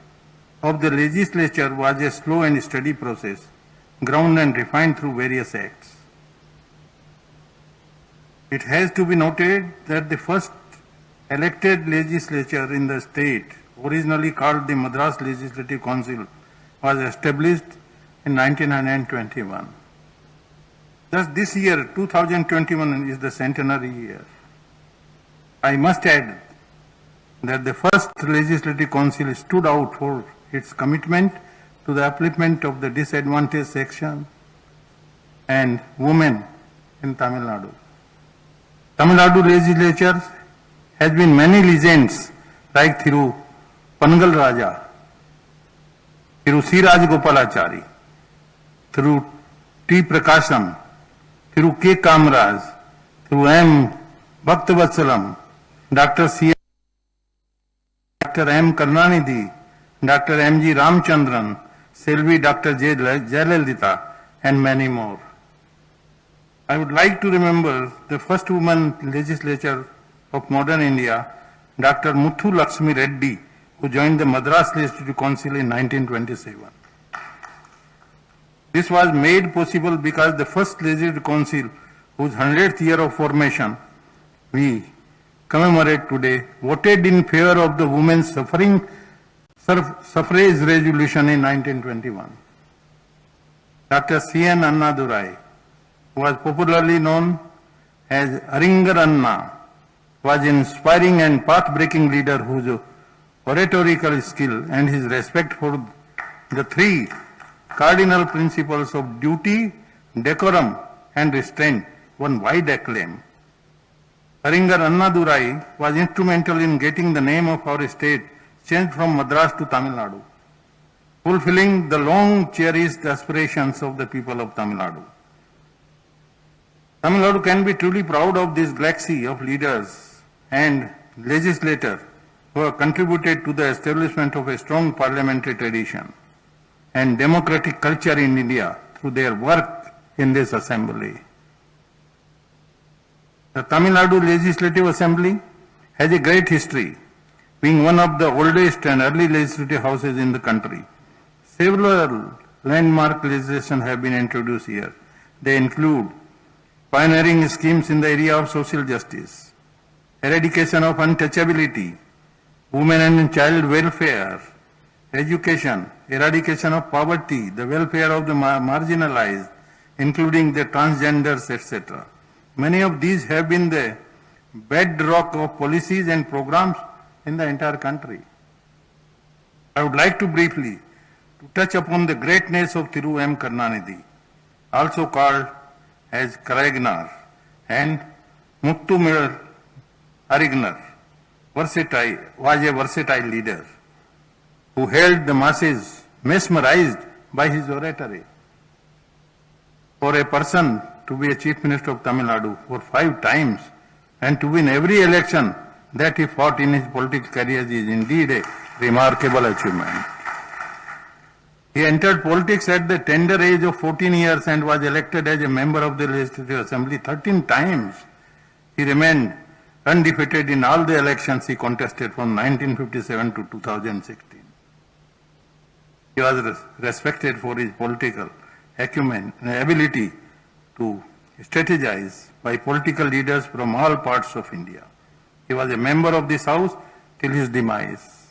of the legislature was a slow and steady process, ground and refined through various acts. It has to be noted that the first elected legislature in the state, originally called the Madras Legislative Council, was established in 1921. Thus this year, 2021, is the centenary year. I must add that the first Legislative Council stood out for its commitment to the upliftment of the disadvantaged section and women in Tamil Nadu. Tamil Nadu legislature has been many legends like Thiru Pangal Raja, Thiru C. Rajagopalachari, Thiru T. Prakasham, Thiru K. Kamraj, Thiru M. Bhaktavasalam, Dr. C. Dr. M. Karunanidhi, Dr. M. G. Ramchandran, Selvi Dr. J. Jayalalitha, and many more. I would like to remember the first woman legislature of modern India, Dr. Muthu Lakshmi Reddy, who joined the Madras Legislative Council in 1927. This was made possible because the first Legislative Council, whose 100th year of formation we commemorate today, voted in favor of the women's suffrage resolution in 1921. Dr. C.N. Annadurai, who was popularly known as Aringar Anna, was an inspiring and path-breaking leader whose oratorical skill and his respect for the three cardinal principles of duty, decorum, and restraint won wide acclaim. Aringar Annadurai was instrumental in getting the name of our state changed from Madras to Tamil Nadu, fulfilling the long cherished aspirations of the people of Tamil Nadu. Tamil Nadu can be truly proud of this galaxy of leaders and legislators who have contributed to the establishment of a strong parliamentary tradition and democratic culture in India through their work in this assembly. The Tamil Nadu Legislative Assembly has a great history, being one of the oldest and early legislative houses in the country. Several landmark legislation have been introduced here. They include pioneering schemes in the area of social justice, eradication of untouchability, women and child welfare, education, eradication of poverty, the welfare of the marginalized, including the transgenders, etc. Many of these have been the bedrock of policies and programs in the entire country. I would like to briefly touch upon the greatness of Thiru M. Karunanidhi, also called as Karagnar, and Muthu Arignar, was a versatile leader who held the masses mesmerized by his oratory. For a person to be a Chief Minister of Tamil Nadu for 5 times and to win every election that he fought in his political career is indeed a remarkable achievement. He entered politics at the tender age of 14 years and was elected as a member of the Legislative Assembly 13 times. He remained undefeated in all the elections he contested from 1957 to 2016. He was respected for his political acumen and ability to strategize by political leaders from all parts of India. He was a member of this House till his demise.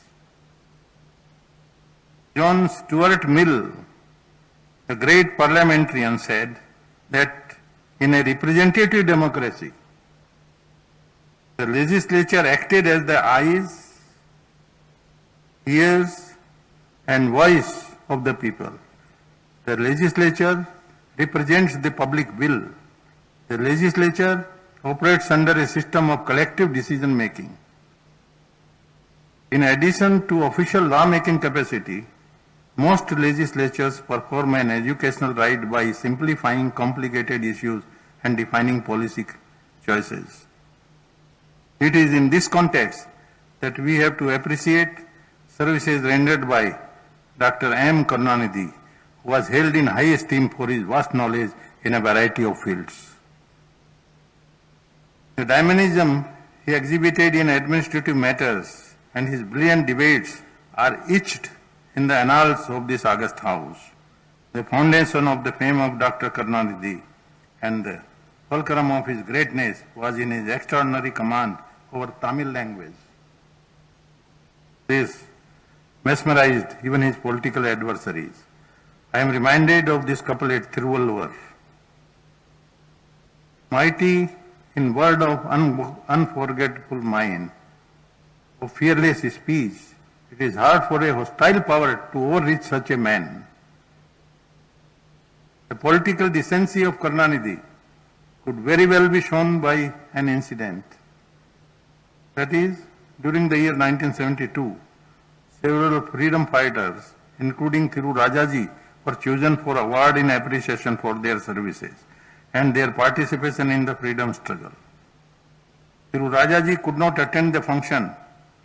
John Stuart Mill, a great parliamentarian, said that in a representative democracy, the legislature acted as the eyes, ears, and voice of the people. The legislature represents the public will. The legislature operates under a system of collective decision making. In addition to official law-making capacity, most legislatures perform an educational right by simplifying complicated issues and defining policy choices. It is in this context that we have to appreciate services rendered by Dr. M. Karunanidhi, who was held in high esteem for his vast knowledge in a variety of fields. The dynamism he exhibited in administrative matters and his brilliant debates are etched in the annals of this august house. The foundation of the fame of Dr. Karunanidhi and the fulcrum of his greatness was in his extraordinary command over Tamil language. This mesmerized even his political adversaries. I am reminded of this couplet Thiruvalluvar. Mighty in word of unforgettable mind, of fearless speech, it is hard for a hostile power to overreach such a man. The political decency of Karunanidhi could very well be shown by an incident. That is, during the year 1972, several freedom fighters, including Thiru Rajaji, were chosen for award in appreciation for their services and their participation in the freedom struggle. Thiru Rajaji could not attend the function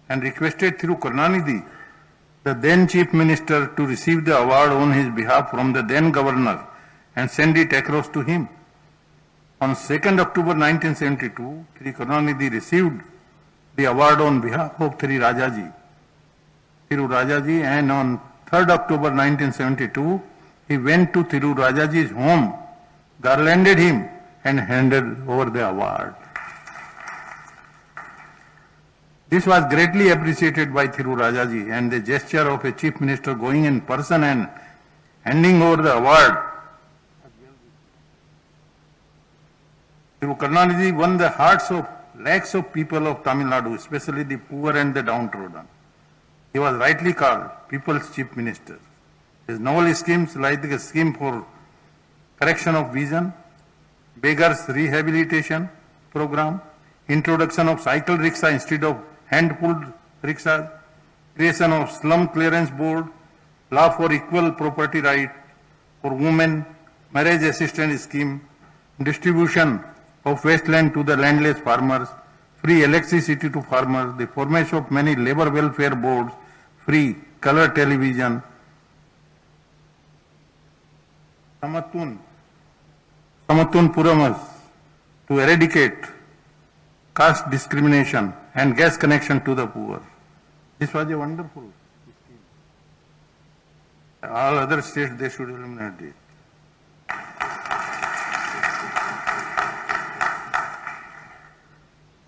and requested Thiru Karunanidhi, the then Chief Minister, to receive the award on his behalf from the then Governor and send it across to him. On 2nd October 1972, Thiru Karunanidhi received the award on behalf of Thiru Rajaji, and on 3rd October 1972, he went to Thiru Rajaji's home, garlanded him, and handed over the award. This was greatly appreciated by Thiru Rajaji, and the gesture of a chief minister going in person and handing over the award. Thiru Karunanidhi won the hearts of lakhs of people of Tamil Nadu, especially the poor and the downtrodden. He was rightly called People's Chief Minister. His novel schemes like the scheme for correction of vision, beggars rehabilitation program, introduction of cycle rickshaw instead of hand-pulled rickshaws, creation of slum clearance board, law for equal property right for women, marriage assistance scheme, distribution of wasteland to the landless farmers, free electricity to farmers, the formation of many labor welfare boards, free color television, Samatun Puramas to eradicate caste discrimination and gas connection to the poor. This was a wonderful scheme. All other states, they should eliminate it.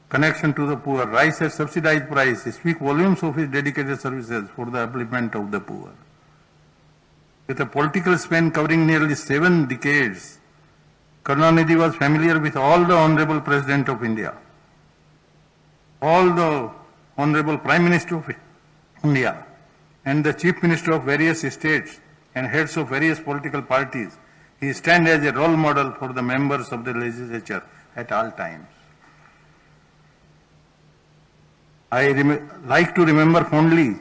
Connection to the poor, rice at subsidized price, speak volumes of his dedicated services for the upliftment of the poor. With a political span covering nearly 7 decades, Karunanidhi was familiar with all the Honorable President of India, all the Honorable Prime Minister of India, and the Chief Minister of various states and heads of various political parties. He stands as a role model for the members of the legislature at all times. I like to remember fondly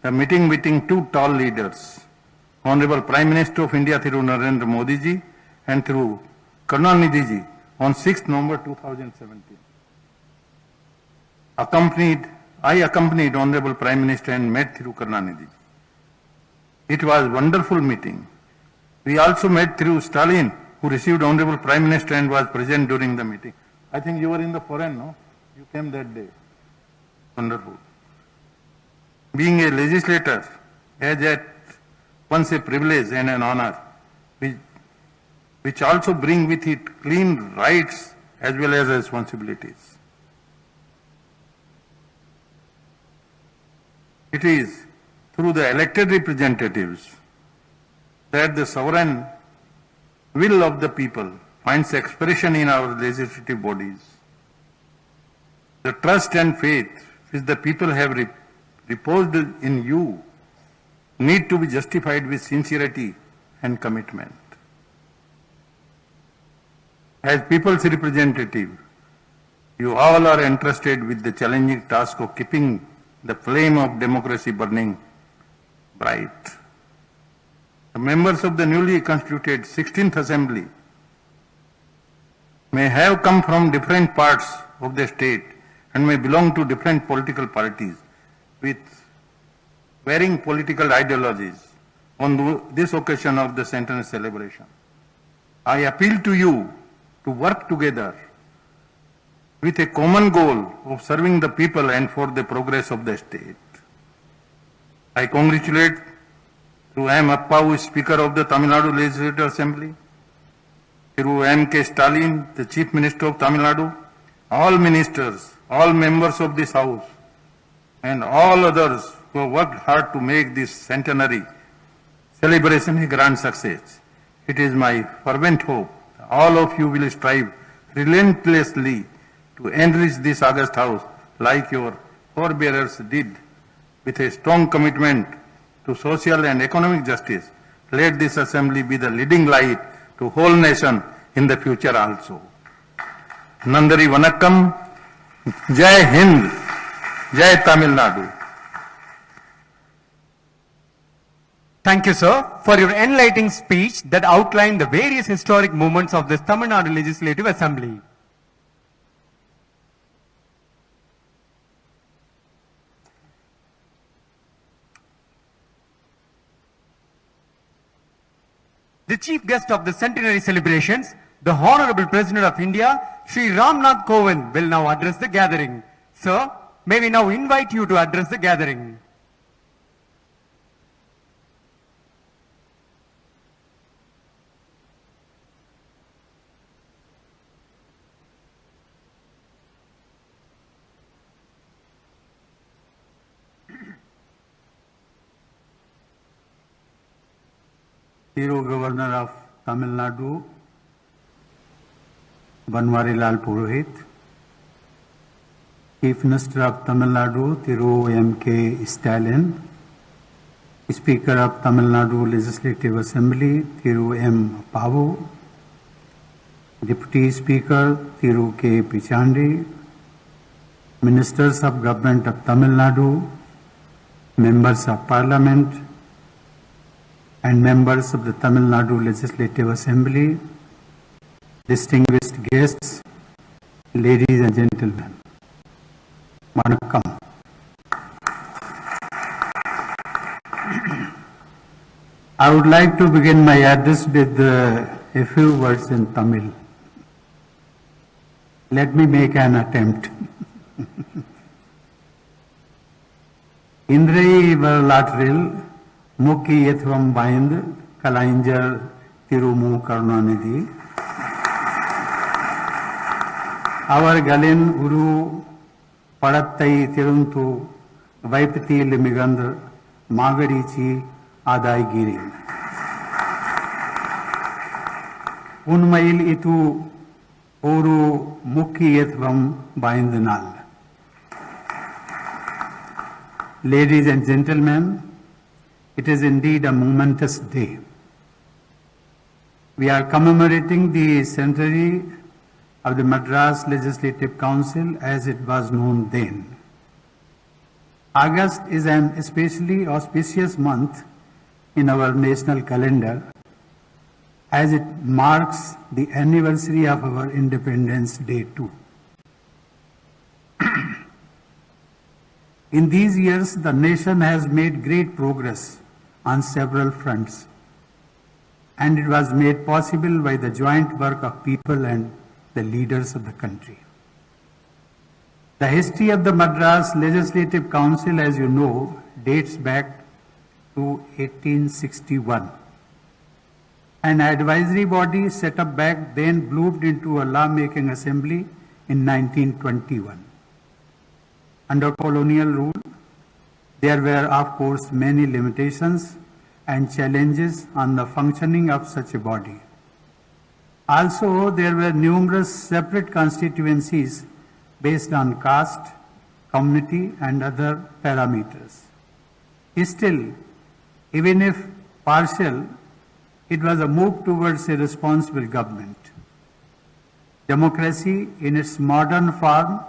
the meeting between two tall leaders, Honorable Prime Minister of India Thiru Narendra Modi ji and Thiru Karunanidhi ji on 6th November 2017. I accompanied Honorable Prime Minister and met Thiru Karunanidhi. It was wonderful meeting. We also met Thiru Stalin, who received Honorable Prime Minister and was present during the meeting. I think you were in the foreign, no? You came that day. Wonderful. Being a legislator is at once a privilege and an honor, which also bring with it clean rights as well as responsibilities. It is through the elected representatives that the sovereign will of the people finds expression in our legislative bodies. The trust and faith which the people have reposed in you need to be justified with sincerity and commitment. As people's representative, you all are entrusted with the challenging task of keeping the flame of democracy burning bright. The members of the newly constituted 16th Assembly may have come from different parts of the state and may belong to different political parties with varying political ideologies on this occasion of the centenary celebration. I appeal to you to work together with a common goal of serving the people and for the progress of the state. I congratulate Thiru M. Appavu, Speaker of the Tamil Nadu Legislative Assembly, Thiru M. K. Stalin, the Chief Minister of Tamil Nadu, all ministers, all members of this House, and all others who have worked hard to make this centenary celebration a grand success. It is my fervent hope all of you will strive relentlessly to enrich this august House like your forebearers did, with a strong commitment to social and economic justice. Let this assembly be the leading light to whole nation in the future also. Nandari Vanakkam, Jai Hind, Jai Tamil Nadu. Thank you, sir, for your enlightening speech that outlined the various historic movements of this Tamil Nadu Legislative Assembly. The chief guest of the centenary celebrations, the Honorable President of India, Shri Ramnath Kovind, will now address the gathering. Sir, may we now invite you to address the gathering. Hero Governor of Tamil Nadu, Banwarilal Purohit, Chief Minister of Tamil Nadu, Thiru M.K. Stalin, Speaker of Tamil Nadu Legislative Assembly, Thiru M. Appavu, Deputy Speaker, Thiru K. Pichandi, Ministers of Government of Tamil Nadu, Members of Parliament, and members of the Tamil Nadu Legislative Assembly, distinguished guests, ladies and gentlemen, Vanakkam. I would like to begin my address with a few words in Tamil. Let me make an attempt. Indrai Varalatril Mukkiyatvam Baind Kalainjar Thiru M. Karunanidhi. Our Galin Uru Padattai Tiruntu Vaipati Limigandr Magarichi Adai Girin. Unmail itu Uru Mukkiyatvam Baindanal. Ladies and gentlemen, it is indeed a momentous day. We are commemorating the centenary of the Madras Legislative Council as it was known then. August is an especially auspicious month in our national calendar as it marks the anniversary of our Independence Day too. In these years, the nation has made great progress on several fronts, and it was made possible by the joint work of people and the leaders of the country. The history of the Madras Legislative Council, as you know, dates back to 1861. An advisory body set up back then bloomed into a law-making assembly in 1921. Under colonial rule, there were, of course, many limitations and challenges on the functioning of such a body. Also, there were numerous separate constituencies based on caste, community, and other parameters. Still, even if partial, it was a move towards a responsible government. Democracy in its modern form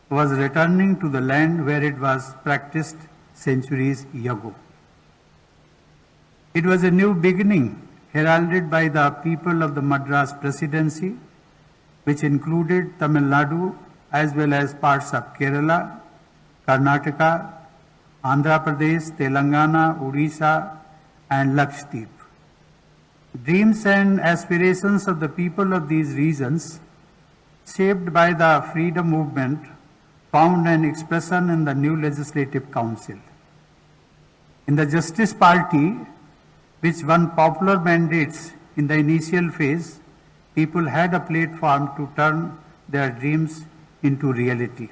was returning to the land where it was practiced centuries ago. It was a new beginning heralded by the people of the Madras Presidency, which included Tamil Nadu as well as parts of Kerala, Karnataka, Andhra Pradesh, Telangana, Odisha, and Lakshadweep. Dreams and aspirations of the people of these regions, shaped by the freedom movement, found an expression in the new Legislative Council. In the Justice Party, which won popular mandates in the initial phase, people had a platform to turn their dreams into reality.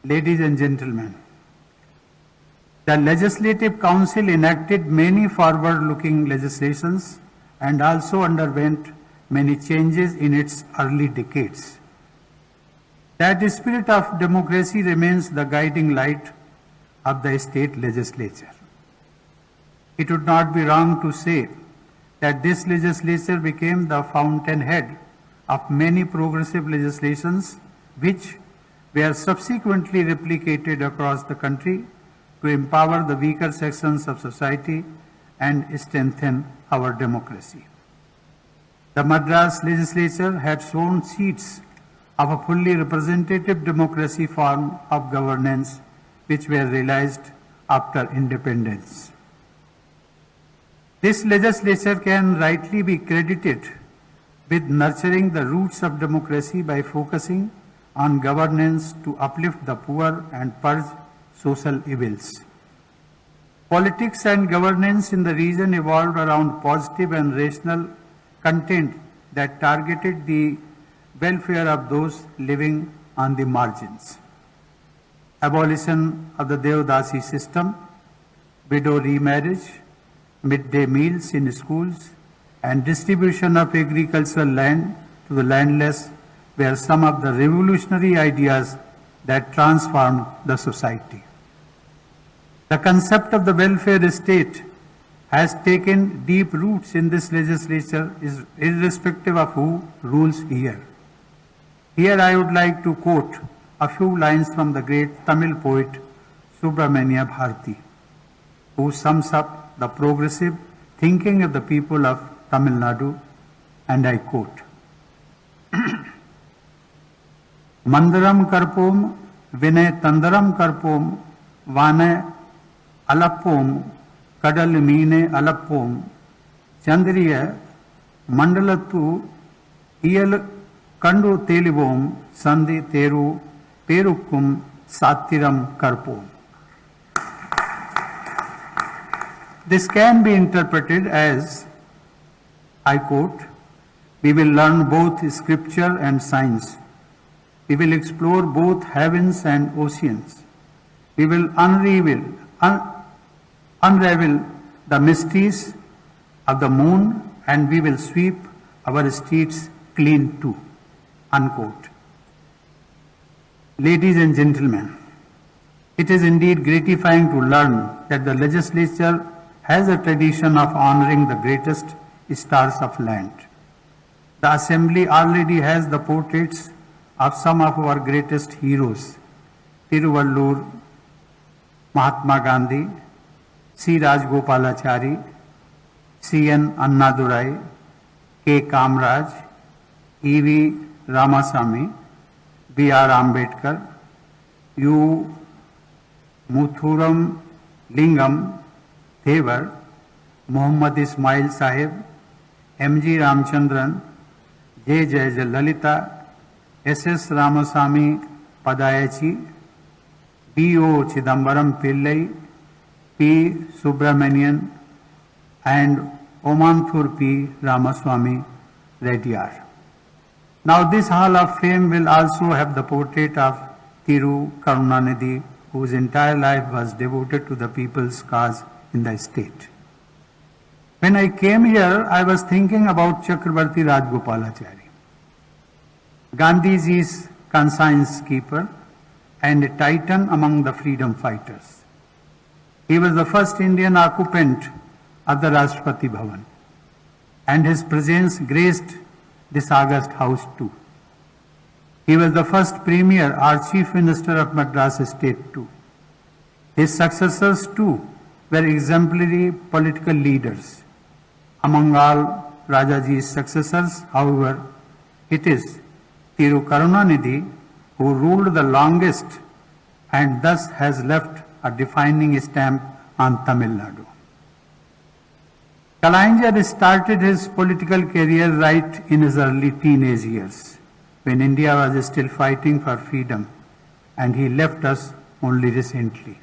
Ladies and gentlemen, the Legislative Council enacted many forward-looking legislations and also underwent many changes in its early decades. That spirit of democracy remains the guiding light of the state legislature. It would not be wrong to say that this legislature became the fountainhead of many progressive legislations which were subsequently replicated across the country to empower the weaker sections of society and strengthen our democracy. The Madras legislature had sown seeds of a fully representative democracy form of governance which were realized after independence. This legislature can rightly be credited with nurturing the roots of democracy by focusing on governance to uplift the poor and purge social evils. Politics and governance in the region evolved around positive and rational content that targeted the welfare of those living on the margins. Abolition of the Devdasi system, widow remarriage, midday meals in schools, and distribution of agricultural land to the landless were some of the revolutionary ideas that transformed the society. The concept of the welfare state has taken deep roots in this legislature, irrespective of who rules here. Here I would like to quote a few lines from the great Tamil poet Subramania Bharati, who sums up the progressive thinking of the people of Tamil Nadu, and I quote, Mandaram karpom, Vinay tandaram karpom, Vane alappom, Kadal mine alappom, Chandriya mandalatu, Iyal kandu telivom, Sandhi teru, Perukkum, Satiram karpom. This can be interpreted as, I quote, we will learn both scripture and science. We will explore both heavens and oceans. We will unravel the mysteries of the moon, and we will sweep our streets clean too, unquote. Ladies and gentlemen, it is indeed gratifying to learn that the legislature has a tradition of honoring the greatest stars of land. The Assembly already has the portraits of some of our greatest heroes, Tiruvallur, Mahatma Gandhi, C. Rajgopalachari, C. N. Annadurai, K. Kamraj, E. V. Ramasamy, B. R. Ambedkar, U. Muthuram Lingam Thevar, Muhammad Ismail Sahib, M.G. Ramchandran, J. Lalita, S.S. Ramasamy Padayachi, B.O. Chidambaram Pillai, P. Subramanian, and Omanthur P. Ramaswamy Reddyar. Now this Hall of Fame will also have the portrait of Thiru Karunanidhi, whose entire life was devoted to the people's cause in the state. When I came here, I was thinking about Chakrabarti Rajgopalachari, Gandhiji's conscience keeper and a titan among the freedom fighters. He was the first Indian occupant of the Rashtrapati Bhavan, and his presence graced this august house too. He was the first Premier or Chief Minister of Madras State too. His successors too were exemplary political leaders. Among all Rajaji's successors, however, it is Thiru Karunanidhi who ruled the longest and thus has left a defining stamp on Tamil Nadu. Kalaignar started his political career right in his early teenage years, when India was still fighting for freedom, and he left us only recently.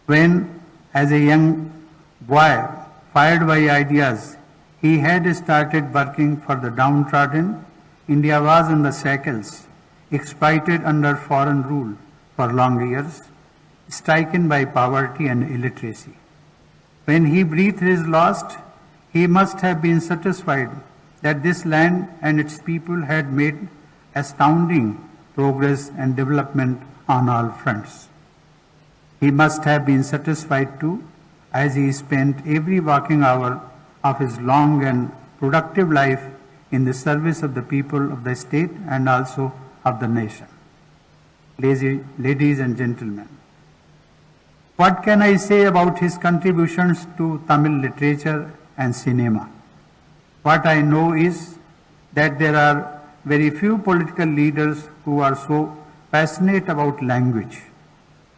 When, as a young boy, fired by ideas, he had started working for the downtrodden, India was in the shackles, exploited under foreign rule for long years, stricken by poverty and illiteracy. When he breathed his last, he must have been satisfied that this land and its people had made astounding progress and development on all fronts. He must have been satisfied too, as he spent every waking hour of his long and productive life in the service of the people of the state and also of the nation. Ladies and gentlemen, what can I say about his contributions to Tamil literature and cinema? What I know is that there are very few political leaders who are so passionate about language.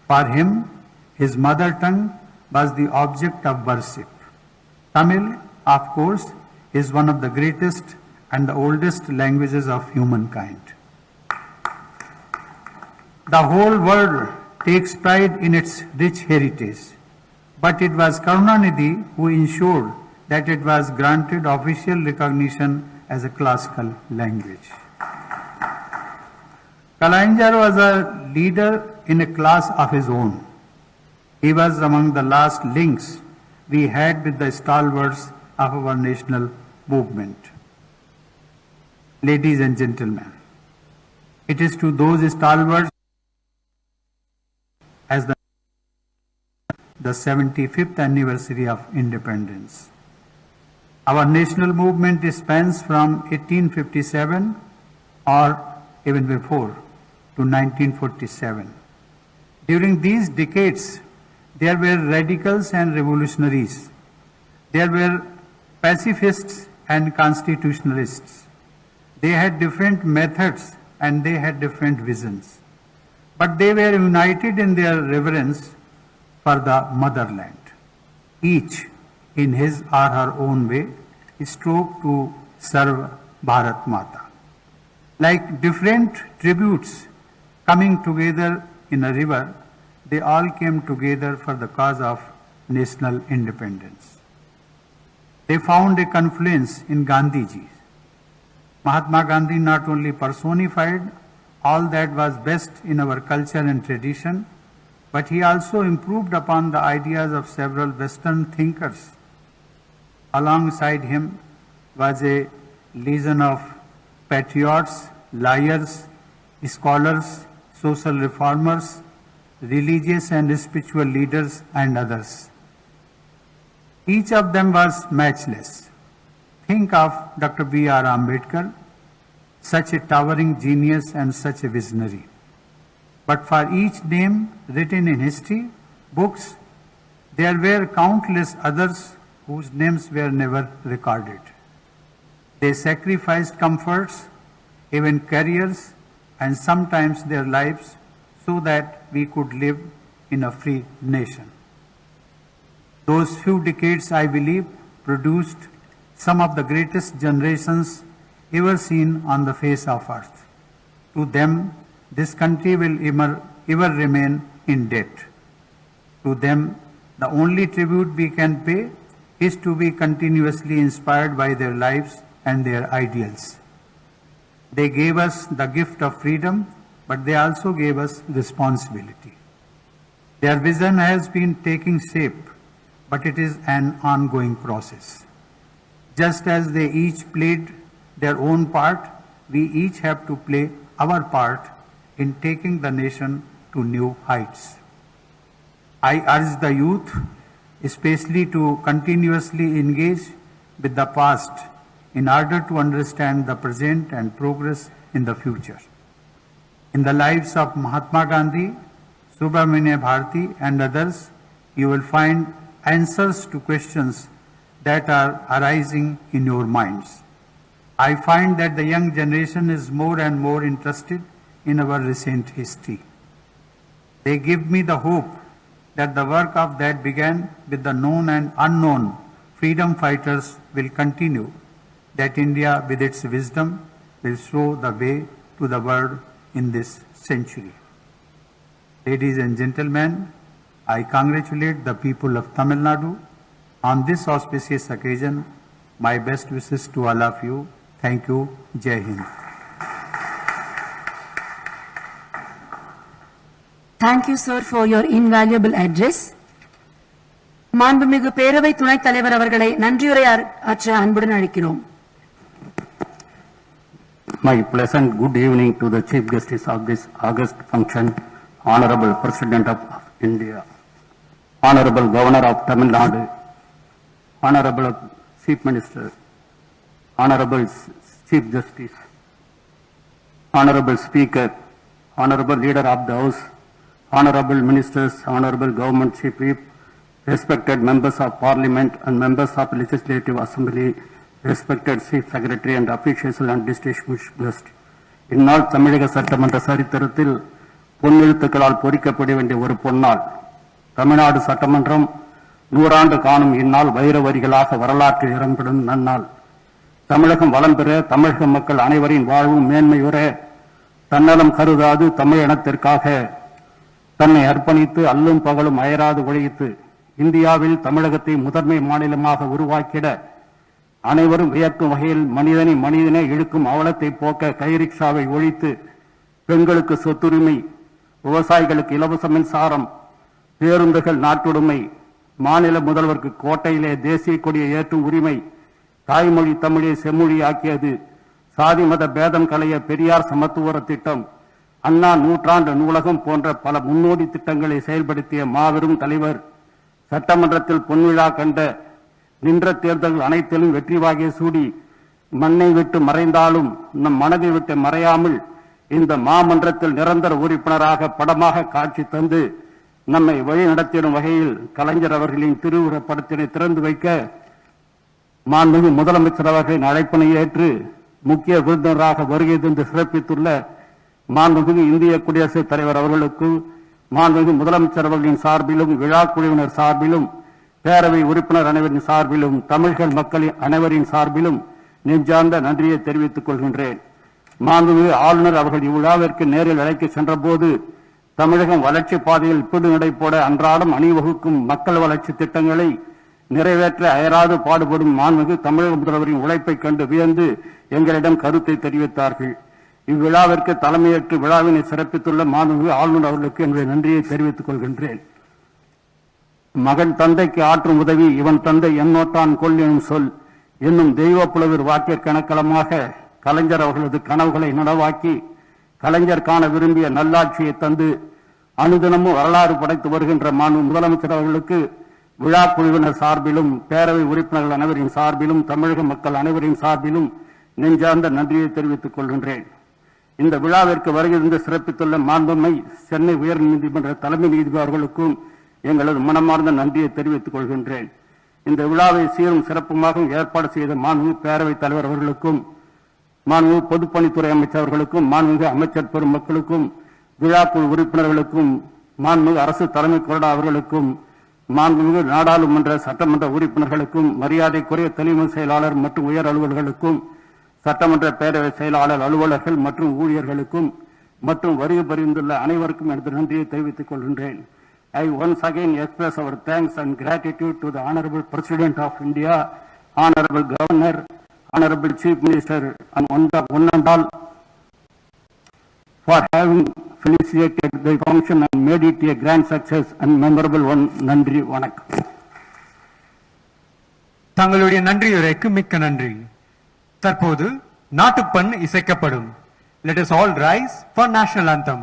For him, his mother tongue was the object of worship. Tamil, of course, is one of the greatest and the oldest languages of humankind. The whole world takes pride in its rich heritage, but it was Karunanidhi who ensured that it was granted official recognition as a classical language. Kalaignar was a leader in a class of his own. He was among the last links we had with the stalwarts of our national movement. Ladies and gentlemen, it is to those stalwarts as the 75th anniversary of independence. Our national movement spans from 1857 or even before to 1947. During these decades, there were radicals and revolutionaries. There were pacifists and constitutionalists. They had different methods and they had different visions. But they were united in their reverence for the motherland. Each, in his or her own way, strove to serve Bharat Mata. Like different tributes coming together in a river, they all came together for the cause of national independence. They found a confluence in Gandhiji. Mahatma Gandhi not only personified all that was best in our culture and tradition, but he also improved upon the ideas of several Western thinkers. Alongside him was a legion of patriots, liars, scholars, social reformers, religious and spiritual leaders, and others. Each of them was matchless. Think of Dr. B.R. Ambedkar, such a towering genius and such a visionary. But for each name written in history, books, there were countless others whose names were never recorded. They sacrificed comforts, even careers, and sometimes their lives so that we could live in a free nation. Those few decades, I believe, produced some of the greatest generations ever seen on the face of earth. To them, this country will ever remain in debt. To them, the only tribute we can pay is to be continuously inspired by their lives and their ideals. They gave us the gift of freedom, but they also gave us responsibility. Their vision has been taking shape, but it is an ongoing process. Just as they each played their own part, we each have to play our part in taking the nation to new heights. I urge the youth, especially to continuously engage with the past in order to understand the present and progress in the future. In the lives of Mahatma Gandhi, Subramania Bharati and others, you will find answers to questions that are arising in your minds. I find that the young generation is more and more interested in our recent history. They give me the hope that the work of that began with the known and unknown freedom fighters will continue, that India with its wisdom will show the way to the world in this century. Ladies and gentlemen, I congratulate the people of Tamil Nadu on this auspicious occasion. My best wishes to all of you. Thank you. Jai Hind. Thank you, sir, for your invaluable address. மாண்புமிகு பேரவை துணைத் தலைவர் அவர்களை நன்றியுரை ஆற்ற அன்புடன் அழைக்கிறோம். My pleasant good evening to the Chief Justice of this August function, Honorable President of India, Honorable Governor of Tamil Nadu, Honorable Chief Minister, Honorable Chief Justice, Honorable Speaker, Honorable Leader of the House, Honorable Ministers, Honorable Government Chief Whip, respected Members of Parliament and Members of Legislative Assembly, respected Chief Secretary and officials and distinguished guests. இந்நாள் தமிழக சட்டமன்ற சரித்திரத்தில் பொன்னெழுத்துக்களால் பொறிக்கப்பட வேண்டிய ஒரு பொன்னாள். தமிழ்நாடு சட்டமன்றம் 100 ஆண்டு காணும் இந்நாள் வைர வரிகளாக வரலாற்றில் இடம்பெறும் நன்னாள். தமிழகம் வளம் பெற, தமிழக மக்கள் அனைவரின் வாழ்வும் மேன்மையுற, தன்னலம் கருதாது தமிழ் இனத்திற்காக தன்னை அர்ப்பணித்து அல்லும் பகலும் அயராது உழைத்து இந்தியாவில் தமிழகத்தை முதன்மை மாநிலமாக உருவாக்கிட அனைவரும் வியக்கும் வகையில் மனிதனை இழுக்கும் அவலத்தை போக்க கைரிக்ஷாவை ஒழித்து பெண்களுக்கு சொத்துரிமை, விவசாயிகளுக்கு இலவச மின்சாரம், பேருந்துகள் நாட்டுடைமை, மாநில முதல்வருக்கு கோட்டையிலே தேசிய கொடியை ஏற்றும் உரிமை, தாய்மொழி தமிழை செம்மொழி ஆக்கியது, சாதி மத பேதம் களைய பெரியார் சமத்துவர திட்டம், அண்ணா நூற்றாண்டு நூலகம் போன்ற பல முன்னோடி திட்டங்களை செயல்படுத்திய மாபெரும் தலைவர், சட்டமன்றத்தில் பொன்விழா கண்ட, நின்ற தேர்தல்கள் அனைத்திலும் வெற்றி வாகை சூடி மண்ணை விட்டு மறைந்தாலும் நம் மனதை விட்டு மறையாமல் இந்த மாமன்றத்தில் நிரந்தர உறுப்பினராக படமாக காட்சி தந்து நம்மை வழி நடத்திடும் வகையில் கலைஞர் அவர்களின் திருவுருவப்படத்தினை திறந்து வைக்க மாண்புமிகு முதலமைச்சர் அவர்களின் அழைப்பினை ஏற்று முக்கிய விருந்தினராக வருகை தந்து சிறப்பித்துள்ள மாண்புமிகு இந்திய குடியரசுத் தலைவர் அவர்களுக்கும், மாண்புமிகு முதலமைச்சர் அவர்களின் சார்பிலும், விழா குழுவினர் சார்பிலும், பேரவை உறுப்பினர் அனைவரின் சார்பிலும், தமிழ்கள் மக்களின் அனைவரின் சார்பிலும் நெஞ்சார்ந்த நன்றியை தெரிவித்துக் கொள்கின்றேன். மாண்புமிகு ஆளுநர் அவர்கள் இவ்விழாவிற்கு நேரில் அழைக்க சென்றபோது தமிழகம் வளர்ச்சி பாதையில் பிடு நடை போட அன்றாடம் அணிவகுக்கும் மக்கள் வளர்ச்சி திட்டங்களை நிறைவேற்ற அயராது பாடுபடும் மாண்புமிகு தமிழக முதல்வரின் உழைப்பை கண்டு வியந்து எங்களிடம் கருத்தை தெரிவித்தார்கள். இவ்விழாவிற்கு தலைமையேற்று விழாவினை சிறப்பித்துள்ள மாண்புமிகு ஆளுநர் அவர்களுக்கு என்னுடைய நன்றியை தெரிவித்துக் கொள்கின்றேன். மகன் தந்தைக்கு ஆற்றும் உதவி இவன் தந்தை என்னோட்டான் கொள் எனும் சொல் என்னும் தெய்வ புலவர் வாக்கிய கணக்கலமாக கலைஞர் அவர்களது கனவுகளை நனவாக்கி கலைஞர் காண விரும்பிய நல்லாட்சியை தந்து அனுதினமும் வரலாறு படைத்து வருகின்ற மாண்பு முதலமைச்சர் அவர்களுக்கு விழா குழுவினர் சார்பிலும், பேரவை உறுப்பினர்கள் அனைவரின் சார்பிலும், தமிழக மக்கள் அனைவரின் சார்பிலும் நெஞ்சார்ந்த நன்றியை தெரிவித்துக் கொள்கின்றேன். இந்த விழாவிற்கு வருகை சிறப்பித்துள்ள மாண்புமை சென்னை உயர்நீதிமன்ற தலைமை நீதிபதி அவர்களுக்கும் எங்களது மனமார்ந்த நன்றியை தெரிவித்துக் கொள்கின்றேன். இந்த விழாவை சீரும் சிறப்புமாக ஏற்பாடு செய்த மாண்புமிகு பேரவைத் தலைவர் அவர்களுக்கும், மாண்புமிகு பொதுப்பணித்துறை அமைச்சர் அவர்களுக்கும், மாண்புமிகு அமைச்சர் பெருமக்களுக்கும், விழாக்குழு உறுப்பினர்களுக்கும் மாண்புமிகு அரசு தலைமை கொறடா அவர்களுக்கும் மாண்புமிகு நாடாளுமன்ற சட்டமன்ற உறுப்பினர்களுக்கும் மரியாதைக்குரிய தலைமை செயலாளர் மற்றும் உயர் அலுவலர்களுக்கும் சட்டமன்ற பேரவை செயலாளர் அலுவலர்கள் மற்றும் ஊழியர்களுக்கும் மற்றும் வருகை புரிந்துள்ள அனைவருக்கும் எனது நன்றியை தெரிவித்துக் கொள்கின்றேன். I once again express our thanks and gratitude to the Honorable President of India, Honorable Governor, Honorable Chief Minister and one and all for having facilitated the function and made it a grand success and memorable one. நன்றி வணக்கம். தங்களுடைய நன்றியுரைக்கு மிக்க நன்றி. தற்போது நாட்டுப்பண் இசைக்கப்படும். Let us all rise for national anthem.